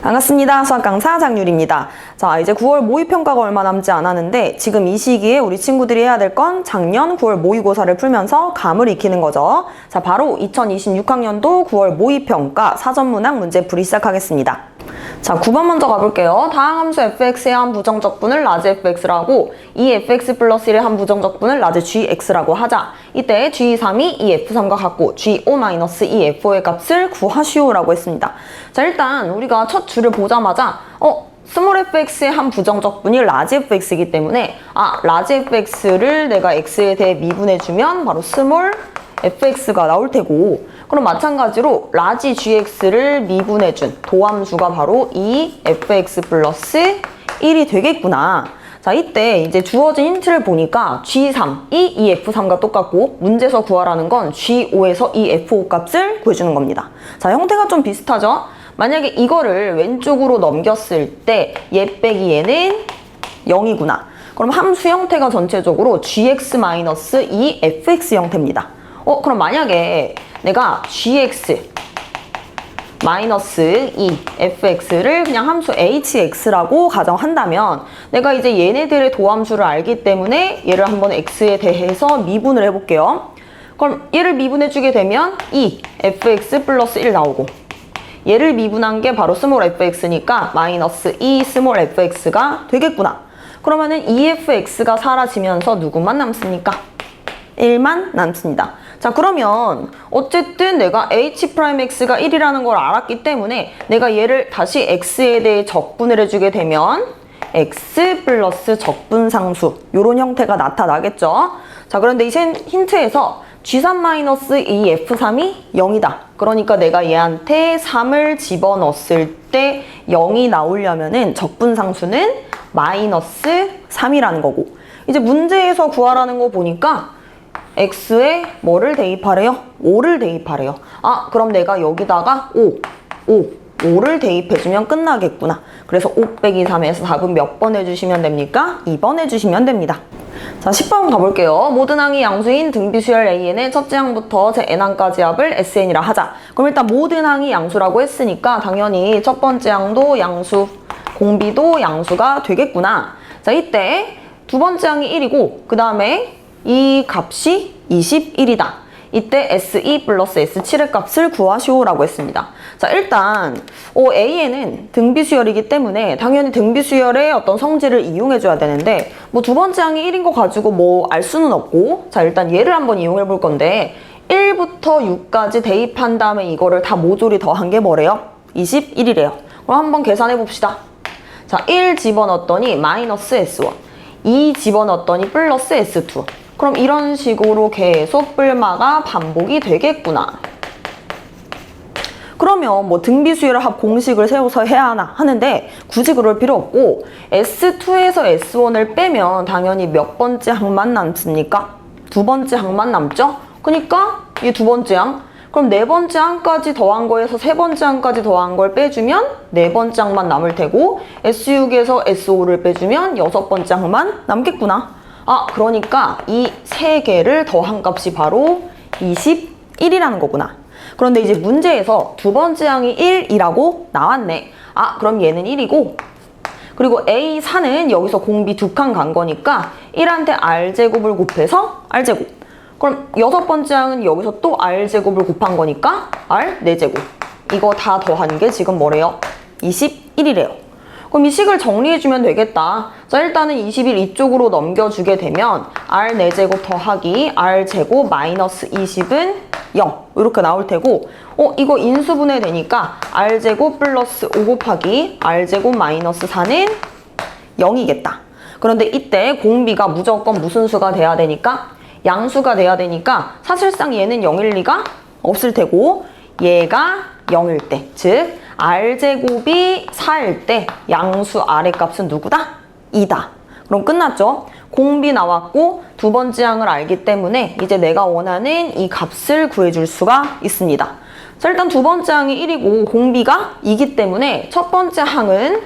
반갑습니다. 수학 강사 장유리입니다. 자, 이제 9월 모의평가가 얼마 남지 않았는데 지금 이 시기에 우리 친구들이 해야 될 건 작년 9월 모의고사를 풀면서 감을 익히는 거죠. 자, 바로 2026학년도 9월 모의평가 사전문항 문제풀이 시작하겠습니다. 자, 9번 먼저 가볼게요. 다항함수 fx의 한 부정적분을 라지 fx라고 이 fx 플러스 1의 한 부정적분을 라지 gx라고 하자. 이때 g3이 이 f3과 같고 g5 마이너스 이 f5의 값을 구하시오라고 했습니다. 자, 일단 우리가 첫 줄을 보자마자 스몰 fx의 한 부정적분이 라지 fx이기 때문에 라지 fx를 내가 x에 대해 미분해주면 바로 스몰 fx가 나올 테고, 그럼 마찬가지로 라지 gx를 미분해준 도함수가 바로 이 fx 플러스 1이 되겠구나. 자, 이때 이제 주어진 힌트를 보니까 g3이 이 f3과 똑같고 문제에서 구하라는 건 g5에서 이 f5 값을 구해주는 겁니다. 자, 형태가 좀 비슷하죠? 만약에 이거를 왼쪽으로 넘겼을 때 얘 빼기 얘는 0이구나. 그럼 함수 형태가 전체적으로 gx-2 fx 형태입니다. 그럼 만약에 내가 gx 마이너스 2 fx를 그냥 함수 hx라고 가정한다면 내가 이제 얘네들의 도함수를 알기 때문에 얘를 한번 x에 대해서 미분을 해볼게요. 그럼 얘를 미분해주게 되면 2 fx 플러스 1 나오고, 얘를 미분한 게 바로 스몰 fx니까 마이너스 2 스몰 fx가 되겠구나. 그러면은 2fx가 사라지면서 누구만 남습니까? 1만 남습니다. 자, 그러면 어쨌든 내가 h'x가 1이라는 걸 알았기 때문에 내가 얘를 다시 x에 대해 적분을 해주게 되면 x 플러스 적분상수, 요런 형태가 나타나겠죠. 자, 그런데 이제 힌트에서 g3-이 f3이 0이다. 그러니까 내가 얘한테 3을 집어넣었을 때 0이 나오려면은 적분상수는 마이너스 3이라는 거고, 이제 문제에서 구하라는 거 보니까 x에 뭐를 대입하래요? 5를 대입하래요. 그럼 내가 여기다가 5를 대입해주면 끝나겠구나. 그래서 5 빼기 3에서 답은 몇 번 해주시면 됩니까? 2번 해주시면 됩니다. 자, 10번 가볼게요. 모든 항이 양수인 등비수열 AN의 첫째 항부터 제 n항까지 합을 SN이라 하자. 그럼 일단 모든 항이 양수라고 했으니까 당연히 첫 번째 항도 양수, 공비도 양수가 되겠구나. 자, 이때 두 번째 항이 1이고 그 다음에 이 값이 21이다. 이때 S2 플러스 S7의 값을 구하시오라고 했습니다. 자, 일단 AN은 등비수열이기 때문에 당연히 등비수열의 어떤 성질을 이용해줘야 되는데 뭐 두 번째 항이 1인 거 가지고 뭐 알 수는 없고, 자, 일단 얘를 한번 이용해 볼 건데 1부터 6까지 대입한 다음에 이거를 다 모조리 더한 게 뭐래요? 21이래요. 그럼 한번 계산해 봅시다. 자, 1 집어넣었더니 마이너스 S1, 2 집어넣었더니 플러스 S2. 그럼 이런 식으로 계속 뿔마가 반복이 되겠구나. 그러면 뭐 등비수열 합 공식을 세워서 해야 하나 하는데 굳이 그럴 필요 없고 S2에서 S1을 빼면 당연히 몇 번째 항만 남습니까? 두 번째 항만 남죠? 그러니까 이 두 번째 항. 그럼 네 번째 항까지 더한 거에서 세 번째 항까지 더한 걸 빼주면 네 번째 항만 남을 테고, S6에서 S5를 빼주면 여섯 번째 항만 남겠구나. 그러니까 이 세 개를 더한 값이 바로 21이라는 거구나. 그런데 이제 문제에서 두 번째 항이 1이라고 나왔네. 그럼 얘는 1이고, 그리고 A4는 여기서 공비 두 칸 간 거니까 1한테 R제곱을 곱해서 R제곱. 그럼 여섯 번째 항은 여기서 또 R제곱을 곱한 거니까 R 4제곱. 이거 다 더한 게 지금 뭐래요? 21이래요. 그럼 이 식을 정리해주면 되겠다. 자, 일단은 21 이쪽으로 넘겨주게 되면 R 4제곱 더하기 R제곱 마이너스 20은 0 이렇게 나올 테고, 이거 인수분해 되니까 R제곱 플러스 5 곱하기 R제곱 마이너스 4는 0이겠다. 그런데 이때 공비가 무조건 무슨 수가 돼야 되니까? 양수가 돼야 되니까 사실상 얘는 0일 리가 없을 테고, 얘가 0일 때, 즉 R제곱이 4일 때 양수 R의 값은 누구다? 2다. 그럼 끝났죠? 공비 나왔고 두 번째 항을 알기 때문에 이제 내가 원하는 이 값을 구해줄 수가 있습니다. 자, 일단 두 번째 항이 1이고 공비가 2기 때문에 첫 번째 항은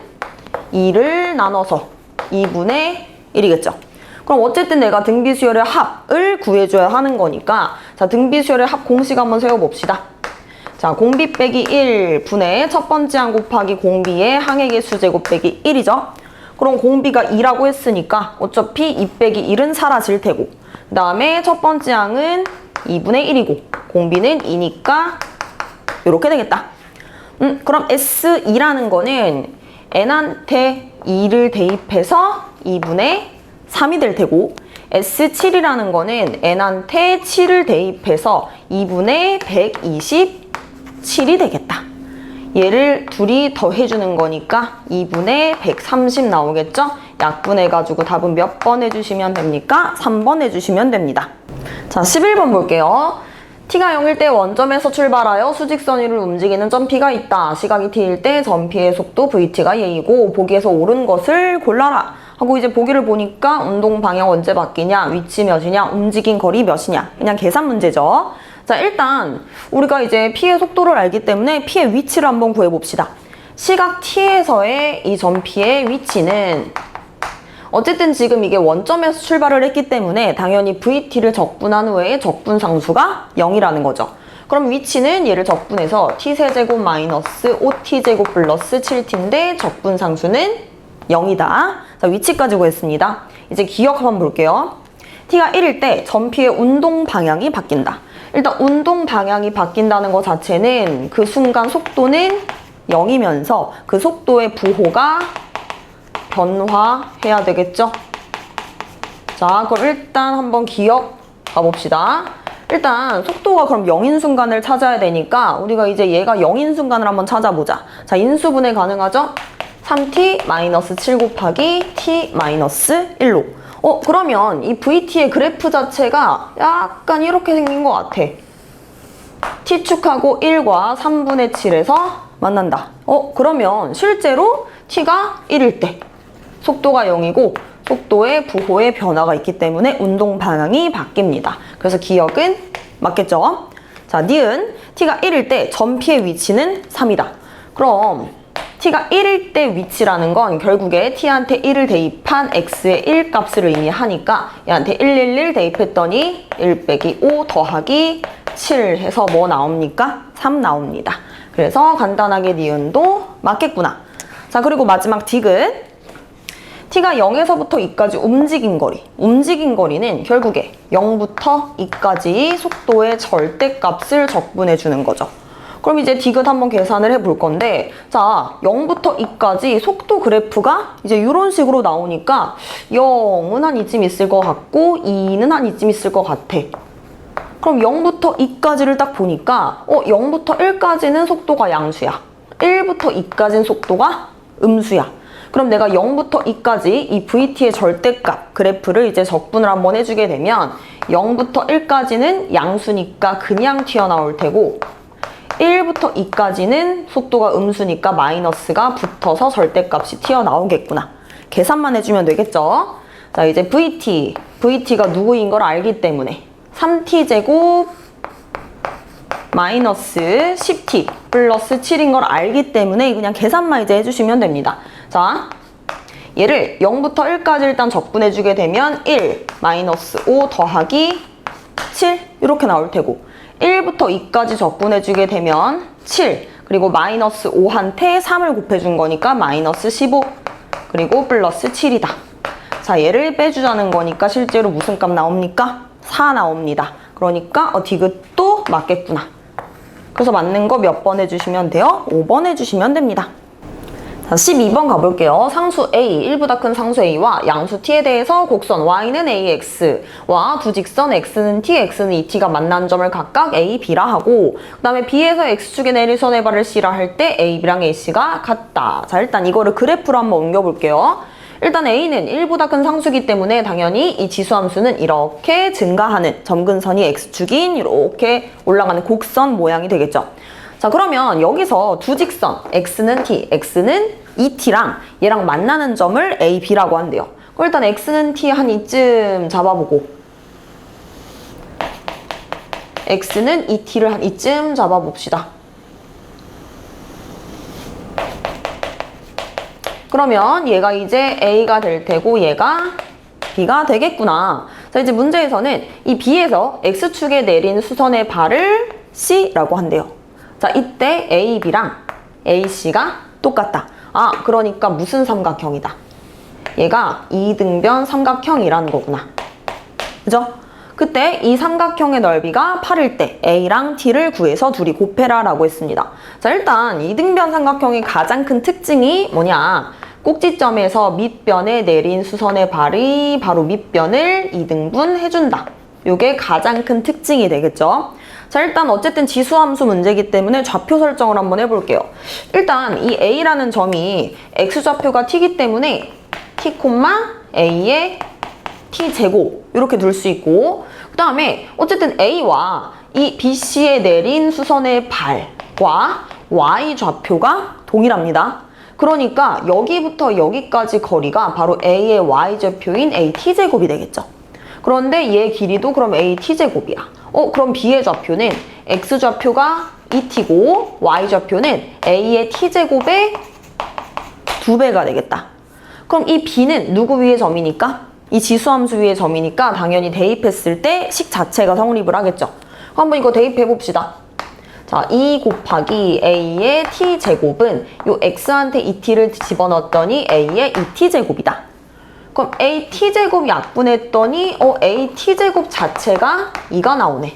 2를 나눠서 2분의 1이겠죠. 그럼 어쨌든 내가 등비수열의 합을 구해줘야 하는 거니까, 자, 등비수열의 합 공식 한번 세워봅시다. 자, 자, 공비 빼기 1 분의 첫 번째 항 곱하기 공비의 항의 개수 제곱 빼기 1이죠. 그럼 공비가 2라고 했으니까 어차피 2 빼기 1은 사라질 테고, 그 다음에 첫 번째 항은 2분의 1이고 공비는 2니까 이렇게 되겠다. 그럼 S2라는 거는 N한테 2를 대입해서 2분의 3이 될 테고, S7이라는 거는 N한테 7을 대입해서 2분의 127이 되겠다. 얘를 둘이 더해주는 거니까 2분의 130 나오겠죠? 약분해가지고 답은 몇 번 해주시면 됩니까? 3번 해주시면 됩니다. 자, 11번 볼게요. t가 0일 때 원점에서 출발하여 수직선 위를 움직이는 점 P가 있다. 시각이 t일 때 점 P의 속도 vt가 얘이고 보기에서 옳은 것을 골라라. 하고 이제 보기를 보니까 운동 방향 언제 바뀌냐, 위치 몇이냐, 움직인 거리 몇이냐. 그냥 계산 문제죠. 자, 일단 우리가 이제 P의 속도를 알기 때문에 P의 위치를 한번 구해봅시다. 시각 t에서의 이 점 P의 위치는 어쨌든 지금 이게 원점에서 출발을 했기 때문에 당연히 VT를 적분한 후에 적분상수가 0이라는 거죠. 그럼 위치는 얘를 적분해서 t세제곱 마이너스 5t제곱 플러스 7t인데 적분상수는 0이다. 자, 위치까지 구했습니다. 이제 기억 한번 볼게요. t가 1일 때 점 P의 운동 방향이 바뀐다. 일단 운동 방향이 바뀐다는 것 자체는 그 순간 속도는 0이면서 그 속도의 부호가 변화해야 되겠죠? 자, 그럼 일단 한번 기억 가봅시다. 일단 속도가 그럼 0인 순간을 찾아야 되니까 우리가 이제 얘가 0인 순간을 한번 찾아보자. 자, 인수분해 가능하죠? 3t-7 곱하기 t-1로. 그러면 이 vt의 그래프 자체가 약간 이렇게 생긴 것 같아. t축하고 1과 3분의 7에서 만난다. 그러면 실제로 t가 1일 때 속도가 0이고 속도의 부호의 변화가 있기 때문에 운동 방향이 바뀝니다. 그래서 기억은 맞겠죠? 자, 니은 t가 1일 때 점 P의 위치는 3이다. 그럼 t가 1일 때 위치라는 건 결국에 t한테 1을 대입한 x의 1 값을 의미하니까 얘한테 111 대입했더니 1 빼기 5 더하기 7 해서 뭐 나옵니까? 3 나옵니다. 그래서 간단하게 니은도 맞겠구나. 자, 그리고 마지막 디귿. t가 0에서부터 2까지 움직인 거리. 움직인 거리는 결국에 0부터 2까지 속도의 절대값을 적분해 주는 거죠. 그럼 이제 디귿 한번 계산을 해볼 건데, 자, 0부터 2까지 속도 그래프가 이제 이런 식으로 나오니까 0은 한 이쯤 있을 것 같고 2는 한 이쯤 있을 것 같아. 그럼 0부터 2까지를 딱 보니까 0부터 1까지는 속도가 양수야. 1부터 2까지는 속도가 음수야. 그럼 내가 0부터 2까지 이 VT의 절대값 그래프를 이제 적분을 한번 해주게 되면 0부터 1까지는 양수니까 그냥 튀어나올 테고 1부터 2까지는 속도가 음수니까 마이너스가 붙어서 절대값이 튀어나오겠구나. 계산만 해주면 되겠죠? 자, 이제 VT가 누구인 걸 알기 때문에 3t제곱 마이너스 10t 플러스 7인 걸 알기 때문에 그냥 계산만 이제 해주시면 됩니다. 자, 얘를 0부터 1까지 일단 적분해주게 되면 1 마이너스 5 더하기 7 이렇게 나올 테고 1부터 2까지 적분해주게 되면 7 그리고 마이너스 5한테 3을 곱해준 거니까 마이너스 15 그리고 플러스 7이다. 자, 얘를 빼주자는 거니까 실제로 무슨 값 나옵니까? 4 나옵니다. 그러니까 디귿도 맞겠구나. 그래서 맞는 거 몇 번 해주시면 돼요? 5번 해주시면 됩니다. 자, 12번 가볼게요. 상수 A, 1보다 큰 상수 A와 양수 T에 대해서 곡선 Y는 AX와 두 직선 X는 T, X는 ET가 만난 점을 각각 A, B라 하고 그 다음에 B에서 X축의 내리선의 발을 C라 할 때 A, B랑 AC가 같다. 자, 일단 이거를 그래프로 한번 옮겨볼게요. 일단 A는 1보다 큰 상수이기 때문에 당연히 이 지수함수는 이렇게 증가하는 점근선이 X축인 이렇게 올라가는 곡선 모양이 되겠죠. 자, 그러면 여기서 두 직선 X는 T, X는 ET랑 얘랑 만나는 점을 A, B라고 한대요. 그럼 일단 X는 T 한 이쯤 잡아보고 X는 ET를 한 이쯤 잡아봅시다. 그러면 얘가 이제 A가 될 테고 얘가 B가 되겠구나. 자, 이제 문제에서는 이 B에서 X축에 내린 수선의 발을 C라고 한대요. 자, 이때 AB랑 AC가 똑같다. 아, 그러니까 무슨 삼각형이다. 얘가 이등변 삼각형이라는 거구나. 그죠? 그때 이 삼각형의 넓이가 8일 때 A랑 T를 구해서 둘이 곱해라 라고 했습니다. 자, 일단 이등변 삼각형의 가장 큰 특징이 뭐냐? 꼭지점에서 밑변에 내린 수선의 발이 바로 밑변을 2등분 해준다. 요게 가장 큰 특징이 되겠죠. 자, 일단 어쨌든 지수함수 문제이기 때문에 좌표 설정을 한번 해볼게요. 일단 이 A라는 점이 X좌표가 T이기 때문에 T, A의 T제곱 이렇게 둘 수 있고, 그 다음에 어쨌든 A와 이 BC에 내린 수선의 발과 Y좌표가 동일합니다. 그러니까 여기부터 여기까지 거리가 바로 A의 Y좌표인 AT제곱이 되겠죠. 그런데 얘 길이도 그럼 AT제곱이야. 그럼 B의 좌표는 X좌표가 2T고 Y좌표는 A의 T제곱의 2배가 되겠다. 그럼 이 B는 누구 위의 점이니까? 이 지수함수 위의 점이니까 당연히 대입했을 때 식 자체가 성립을 하겠죠. 한번 이거 대입해 봅시다. 자, 2 곱하기 A의 T제곱은 요 X한테 2T를 집어넣었더니 A의 2T제곱이다. 그럼 AT제곱 약분했더니 AT제곱 자체가 2가 나오네.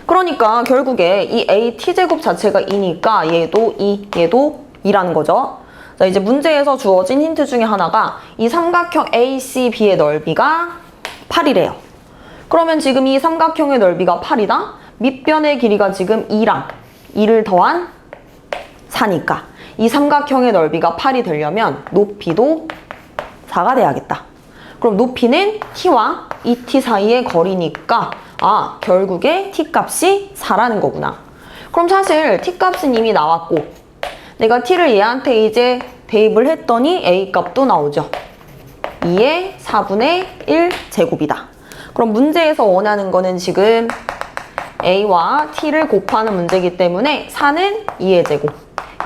그러니까 결국에 이 AT제곱 자체가 2니까 얘도 2, 얘도 2라는 거죠. 자, 이제 문제에서 주어진 힌트 중에 하나가 이 삼각형 ACB의 넓이가 8이래요. 그러면 지금 이 삼각형의 넓이가 8이다? 밑변의 길이가 지금 2랑 2를 더한 4니까 이 삼각형의 넓이가 8이 되려면 높이도 4가 돼야겠다. 그럼 높이는 T와 이 T 사이의 거리니까 결국에 T 값이 4라는 거구나. 그럼 사실 T 값은 이미 나왔고 내가 T를 얘한테 이제 대입을 했더니 A 값도 나오죠. 2의 4분의 1 제곱이다. 그럼 문제에서 원하는 거는 지금 A와 T를 곱하는 문제이기 때문에 4는 2의 제곱,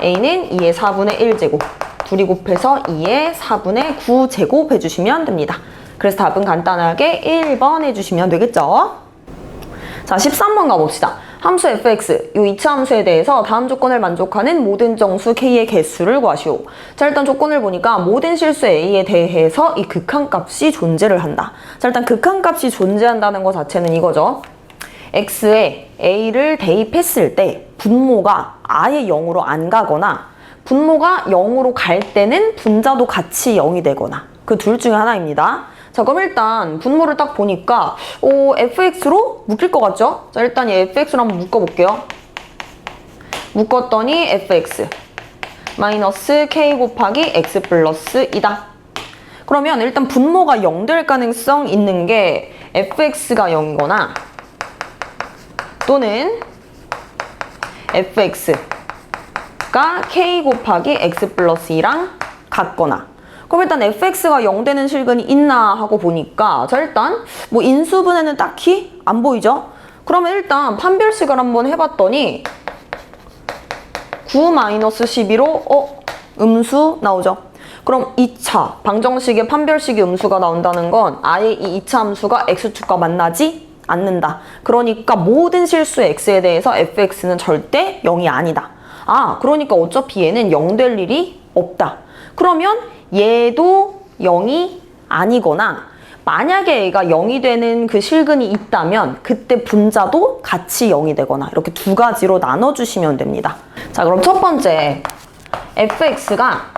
A는 2의 4분의 1 제곱, 둘이 곱해서 2의 4분의 9 제곱 해주시면 됩니다. 그래서 답은 간단하게 1번 해주시면 되겠죠. 자, 13번 가봅시다. 함수 fx, 이 이차 함수에 대해서 다음 조건을 만족하는 모든 정수 k의 개수를 구하시오. 자, 일단 조건을 보니까 모든 실수 a에 대해서 이 극한값이 존재를 한다. 자, 일단 극한값이 존재한다는 것 자체는 이거죠. x에 a를 대입했을 때 분모가 아예 0으로 안 가거나 분모가 0으로 갈 때는 분자도 같이 0이 되거나 그 둘 중에 하나입니다. 자, 그럼 일단 분모를 딱 보니까 fx로 묶일 것 같죠? 자, 일단 이 fx로 한번 묶어볼게요. 묶었더니 fx 마이너스 k 곱하기 x 플러스 2다. 그러면 일단 분모가 0 될 가능성 있는 게 fx가 0이거나 또는 fx가 k 곱하기 x 플러스 2랑 같거나. 그럼 일단 fx가 0 되는 실근이 있나 하고 보니까 자, 일단 뭐 인수분해는 딱히 안 보이죠? 그러면 일단 판별식을 한번 해봤더니 9-12로 음수 나오죠? 그럼 2차 방정식의 판별식의 음수가 나온다는 건 아예 이 2차 함수가 x축과 만나지 않는다. 그러니까 모든 실수의 x에 대해서 fx는 절대 0이 아니다. 그러니까 어차피 얘는 0 될 일이 없다. 그러면 얘도 0이 아니거나 만약에 얘가 0이 되는 그 실근이 있다면 그때 분자도 같이 0이 되거나 이렇게 두 가지로 나눠주시면 됩니다. 자, 그럼 첫 번째 fx가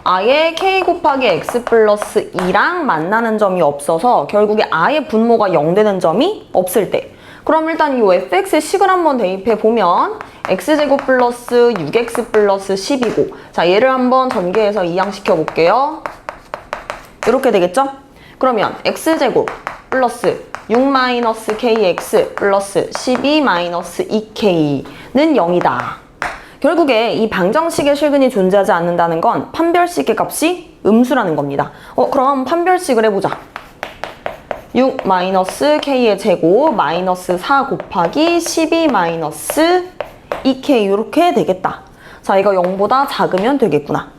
아예 k 곱하기 x 플러스 2랑 만나는 점이 없어서 결국에 아예 분모가 0 되는 점이 없을 때 그럼 일단 이 fx의 식을 한번 대입해 보면 x제곱 플러스 6x 플러스 10이고 자, 얘를 한번 전개해서 이항시켜 볼게요. 이렇게 되겠죠? 그러면 x제곱 플러스 6-kx 플러스 12-2k는 0이다. 결국에 이 방정식의 실근이 존재하지 않는다는 건 판별식의 값이 음수라는 겁니다. 그럼 판별식을 해보자. 6-k의 제곱 마이너스 4 곱하기 12-2k 이렇게 되겠다. 자, 이거 0보다 작으면 되겠구나.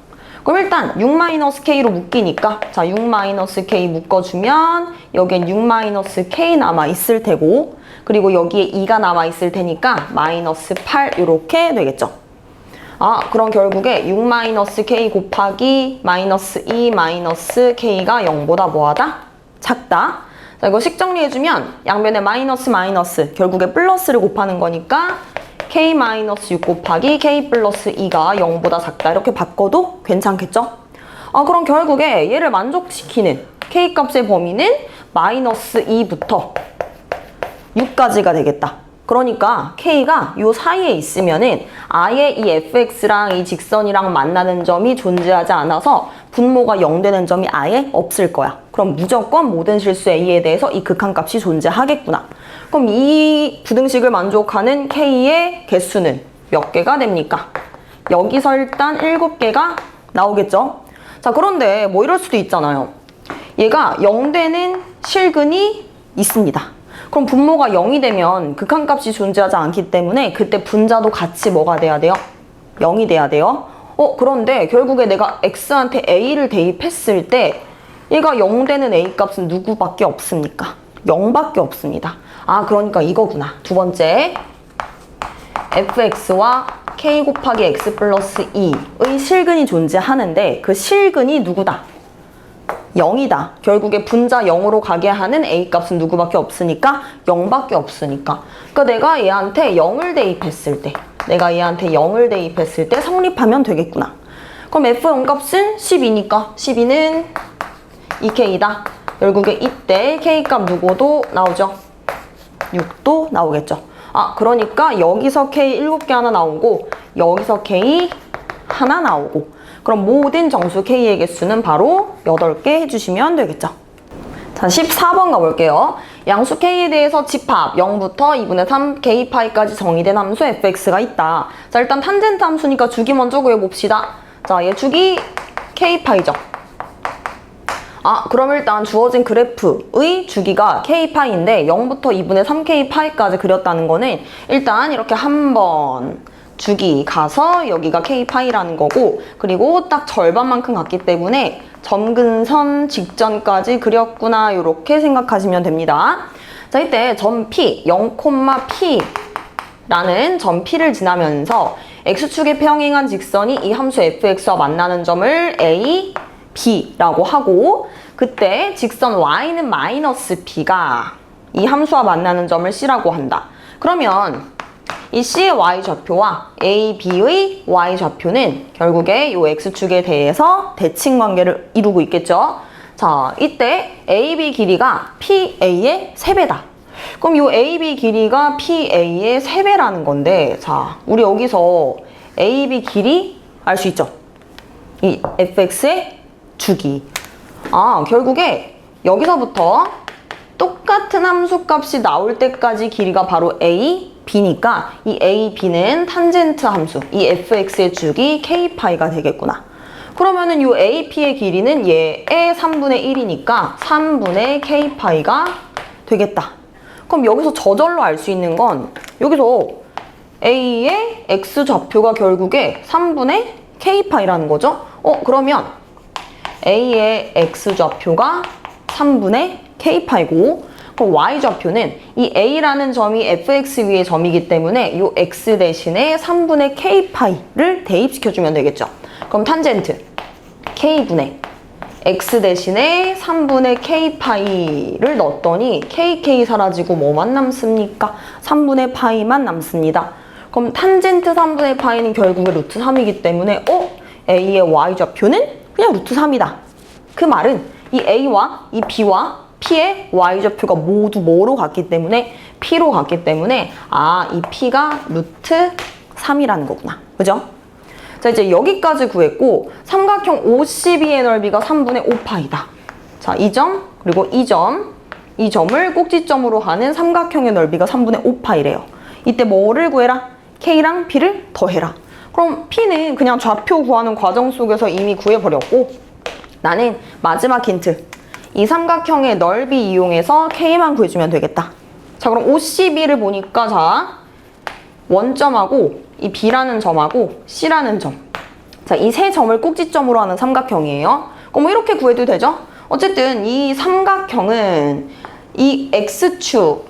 그럼 일단 6-k로 묶이니까 자, 6-k 묶어주면 여기엔 6-k 남아 있을 테고 그리고 여기에 2가 남아있을 테니까 마이너스 8 이렇게 되겠죠. 그럼 결국에 6-k 곱하기 마이너스 2 마이너스 k가 0보다 뭐하다? 작다. 자, 이거 식 정리해주면 양변에 마이너스 결국에 플러스를 곱하는 거니까 k-6 곱하기 k 플러스 2가 0보다 작다. 이렇게 바꿔도 괜찮겠죠? 그럼 결국에 얘를 만족시키는 k 값의 범위는 마이너스 2부터 6까지가 되겠다. 그러니까 k가 요 사이에 있으면은 아예 이 fx랑 이 직선이랑 만나는 점이 존재하지 않아서 분모가 0 되는 점이 아예 없을 거야. 그럼 무조건 모든 실수 a에 대해서 이 극한값이 존재하겠구나. 그럼 이 부등식을 만족하는 k의 개수는 몇 개가 됩니까? 여기서 일단 7개가 나오겠죠? 자, 그런데 뭐 이럴 수도 있잖아요. 얘가 0 되는 실근이 있습니다. 그럼 분모가 0이 되면 극한값이 존재하지 않기 때문에 그때 분자도 같이 뭐가 돼야 돼요? 0이 돼야 돼요. 그런데 결국에 내가 x한테 a를 대입했을 때 얘가 0 되는 a 값은 누구밖에 없습니까? 0밖에 없습니다. 그러니까 이거구나. 두 번째, fx와 k 곱하기 x 플러스 2의 실근이 존재하는데 그 실근이 누구다? 0이다. 결국에 분자 0으로 가게 하는 a 값은 누구밖에 없으니까 0밖에 없으니까. 그러니까 내가 얘한테 0을 대입했을 때 성립하면 되겠구나. 그럼 f0 값은 12니까 12는 2k다. 결국에 이때 k 값 누구도 나오죠? 6도 나오겠죠. 그러니까 여기서 k 7개 하나 나오고 여기서 k 하나 나오고 그럼 모든 정수 k의 개수는 바로 8개 해주시면 되겠죠. 자, 14번 가볼게요. 양수 k에 대해서 집합 0부터 2분의 3 k파이까지 정의된 함수 fx가 있다. 자, 일단 탄젠트 함수니까 주기 먼저 구해봅시다. 자, 얘 주기 k파이죠. 그럼 일단 주어진 그래프의 주기가 k파이인데 0부터 2분의 3k파이까지 그렸다는 거는 일단 이렇게 한번 주기 가서 여기가 k파이라는 거고 그리고 딱 절반만큼 갔기 때문에 점근선 직전까지 그렸구나 이렇게 생각하시면 됩니다. 자, 이때 점 P, 0,P라는 점 P를 지나면서 x축에 평행한 직선이 이 함수 fx와 만나는 점을 A, B라고 하고 그때 직선 y는 마이너스 P가 이 함수와 만나는 점을 C라고 한다. 그러면 이 C의 y좌표와 A, B의 y좌표는 결국에 이 x축에 대해서 대칭 관계를 이루고 있겠죠. 자, 이때 AB 길이가 PA의 3배다. 그럼 이 AB 길이가 PA의 3배라는 건데 자, 우리 여기서 AB 길이 알 수 있죠? 이 fx의 주기. 결국에 여기서부터 똑같은 함수값이 나올 때까지 길이가 바로 A, B니까 이 A, B는 탄젠트 함수, 이 fx의 주기 k파이가 되겠구나. 그러면은 이 A, P의 길이는 얘의 3분의 1이니까 3분의 k파이가 되겠다. 그럼 여기서 저절로 알 수 있는 건 여기서 A의 x좌표가 결국에 3분의 k파이라는 거죠. 그러면 A의 x좌표가 3분의 k파이고 그럼 y좌표는 이 a라는 점이 fx 위의 점이기 때문에 이 x 대신에 3분의 k파이를 대입시켜주면 되겠죠. 그럼 탄젠트 k분의 x 대신에 3분의 k파이를 넣었더니 kk 사라지고 뭐만 남습니까? 3분의 파이만 남습니다. 그럼 탄젠트 3분의 파이는 결국에 루트 3이기 때문에 a의 y좌표는 그냥 루트 3이다. 그 말은 이 a와 이 b와 p의 y좌표가 모두 뭐로 같기 때문에 p로 같기 때문에 이 p가 루트 3이라는 거구나. 그죠? 자, 이제 여기까지 구했고 삼각형 OCB의 넓이가 3분의 5파이다. 자, 이 점 그리고 이 점을 꼭지점으로 하는 삼각형의 넓이가 3분의 5파이래요. 이때 뭐를 구해라? K랑 P를 더해라. 그럼 P는 그냥 좌표 구하는 과정 속에서 이미 구해버렸고 나는 마지막 힌트. 이 삼각형의 넓이 이용해서 K만 구해주면 되겠다. 자, 그럼 OCB를 보니까 자, 원점하고 이 B라는 점하고 C라는 점. 자, 이 세 점을 꼭지점으로 하는 삼각형이에요. 그럼 뭐 이렇게 구해도 되죠? 어쨌든 이 삼각형은 이 X축,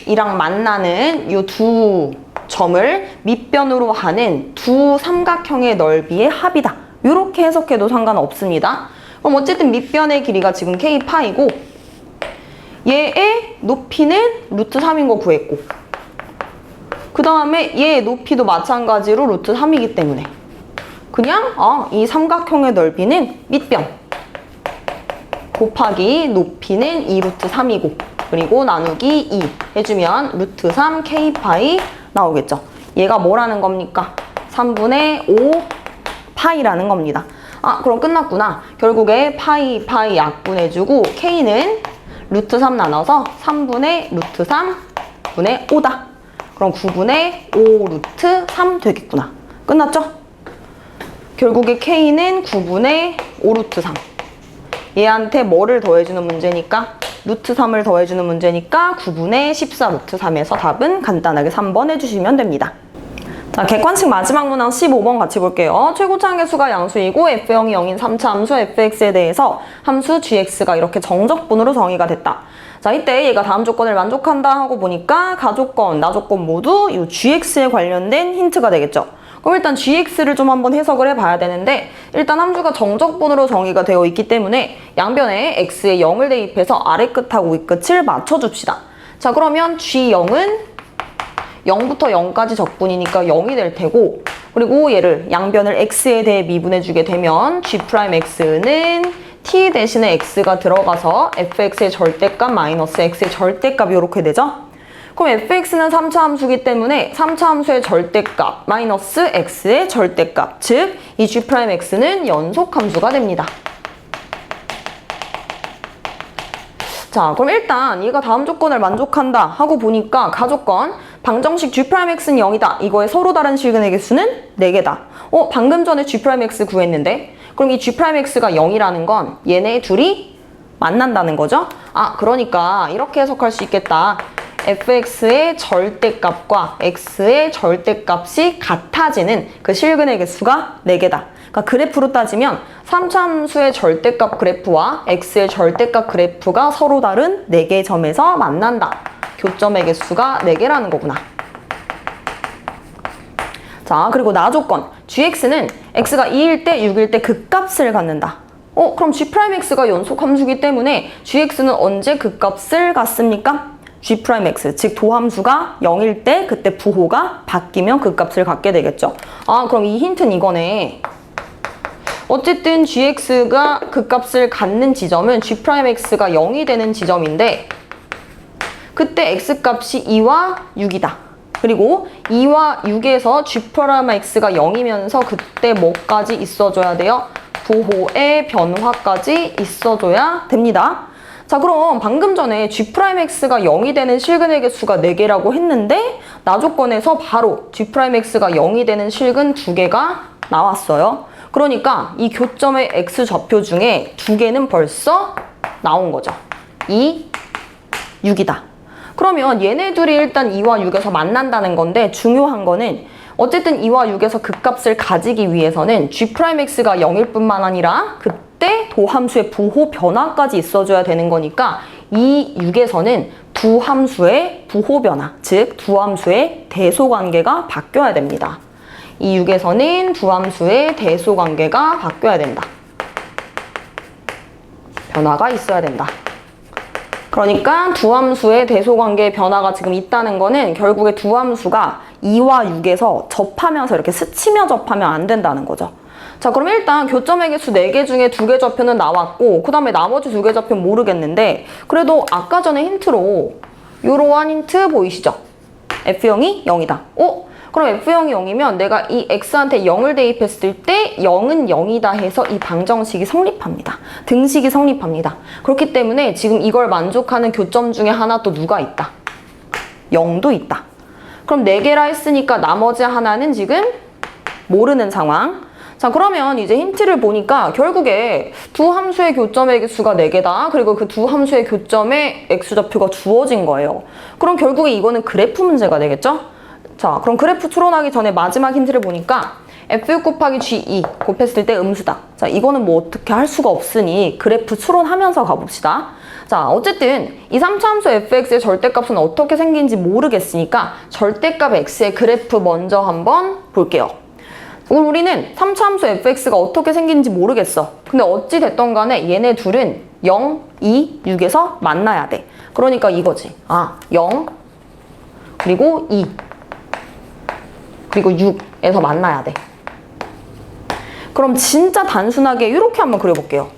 이랑 만나는 이 두 점을 밑변으로 하는 두 삼각형의 넓이의 합이다. 이렇게 해석해도 상관없습니다. 그럼 어쨌든 밑변의 길이가 지금 k파이고 얘의 높이는 루트 3인 거 구했고 그 다음에 얘의 높이도 마찬가지로 루트 3이기 때문에 그냥 이 삼각형의 넓이는 밑변 곱하기 높이는 2루트 3이고 그리고 나누기 2 해주면 루트 3 k파이 나오겠죠. 얘가 뭐라는 겁니까? 3분의 5 파이라는 겁니다. 그럼 끝났구나. 결국에 파이 약분해주고 k는 루트 3 나눠서 3분의 루트 3분의 5다. 그럼 9분의 5 루트 3 되겠구나. 끝났죠? 결국에 k는 9분의 5 루트 3. 얘한테 뭐를 더해주는 문제니까? 루트 3을 더해주는 문제니까 9분의 14 루트 3에서 답은 간단하게 3번 해주시면 됩니다. 자, 객관식 마지막 문항 15번 같이 볼게요. 최고차항의 수가 양수이고 f0이 0인 3차 함수 fx에 대해서 함수 gx가 이렇게 정적분으로 정의가 됐다. 자, 이때 얘가 다음 조건을 만족한다 하고 보니까 가조건, 나조건 모두 이 gx에 관련된 힌트가 되겠죠. 그럼 일단 gx를 좀 한번 해석을 해봐야 되는데 일단 함수가 정적분으로 정의가 되어 있기 때문에 양변에 x에 0을 대입해서 아래끝하고 윗끝을 맞춰줍시다. 자, 그러면 g0은 0부터 0까지 적분이니까 0이 될 테고 그리고 얘를 양변을 x에 대해 미분해주게 되면 g'x는 t 대신에 x가 들어가서 fx의 절대값 마이너스 x의 절대값이 이렇게 되죠. 그럼 fx는 3차 함수기 때문에 3차 함수의 절대값 마이너스 x의 절대값 즉 이 g'x는 연속함수가 됩니다. 자, 그럼 일단 얘가 다음 조건을 만족한다 하고 보니까 가조건 방정식 g'x는 0이다. 이거의 서로 다른 실근의 개수는 4개다. 방금 전에 g'x 구했는데 그럼 이 g'x가 0이라는 건 얘네 둘이 만난다는 거죠? 그러니까 이렇게 해석할 수 있겠다. fx의 절대값과 x의 절대값이 같아지는 그 실근의 개수가 4개다. 그러니까 그래프로 따지면 3차 함수의 절대값 그래프와 x의 절대값 그래프가 서로 다른 4개의 점에서 만난다. 교점의 개수가 4개라는 거구나. 자, 그리고 나조건 gx는 x가 2일 때 6일 때 극값을 갖는다. 그럼 g'x가 연속 함수기 때문에 gx는 언제 극값을 갖습니까? g'x, 즉 도함수가 0일 때 그때 부호가 바뀌면 극값을 갖게 되겠죠. 그럼 이 힌트는 이거네. 어쨌든 gx가 극값을 갖는 지점은 g'x가 0이 되는 지점인데 그때 x값이 2와 6이다. 그리고 2와 6에서 g'x가 0이면서 그때 뭐까지 있어줘야 돼요? 부호의 변화까지 있어줘야 됩니다. 자, 그럼 방금 전에 g'x가 0이 되는 실근의 개수가 4개라고 했는데 나조건에서 바로 g'x가 0이 되는 실근 2개가 나왔어요. 그러니까 이 교점의 x좌표 중에 2개는 벌써 나온 거죠. 2, 6이다. 그러면 얘네 둘이 일단 2와 6에서 만난다는 건데 중요한 거는 어쨌든 2와 6에서 극값을 가지기 위해서는 g'x가 0일 뿐만 아니라 그때 도함수의 부호 변화까지 있어줘야 되는 거니까 이 6에서는 두 함수의 부호 변화, 즉 두 함수의 대소관계가 바뀌어야 됩니다. 이 6에서는 두 함수의 대소관계가 바뀌어야 된다. 변화가 있어야 된다. 그러니까 두 함수의 대소관계의 변화가 지금 있다는 거는 결국에 두 함수가 2와 6에서 접하면서 이렇게 스치며 접하면 안 된다는 거죠. 자, 그럼 일단 교점의 개수 4개 중에 2개 좌표는 나왔고 그 다음에 나머지 2개 좌표는 모르겠는데 그래도 아까 전에 힌트로 이러한 힌트 보이시죠? F0이 0이다. 그럼 F0이 0이면 내가 이 X한테 0을 대입했을 때 0은 0이다 해서 이 방정식이 성립합니다. 등식이 성립합니다. 그렇기 때문에 지금 이걸 만족하는 교점 중에 하나 또 누가 있다? 0도 있다. 그럼 4개라 했으니까 나머지 하나는 지금 모르는 상황. 자, 그러면 이제 힌트를 보니까 결국에 두 함수의 교점의 개수가 4개다. 그리고 그 두 함수의 교점의 x좌표가 주어진 거예요. 그럼 결국에 이거는 그래프 문제가 되겠죠? 자, 그럼 그래프 추론하기 전에 마지막 힌트를 보니까 F6 곱하기 G2 곱했을 때 음수다. 자, 이거는 뭐 어떻게 할 수가 없으니 그래프 추론하면서 가봅시다. 자, 어쨌든 이 3차 함수 fx의 절대값은 어떻게 생긴지 모르겠으니까 절대값 x의 그래프 먼저 한번 볼게요. 오늘 우리는 3차 함수 fx가 어떻게 생긴지 모르겠어. 근데 어찌 됐던 간에 얘네 둘은 0, 2, 6에서 만나야 돼. 그러니까 이거지. 0, 그리고 2, 그리고 6에서 만나야 돼. 그럼 진짜 단순하게 이렇게 한번 그려볼게요.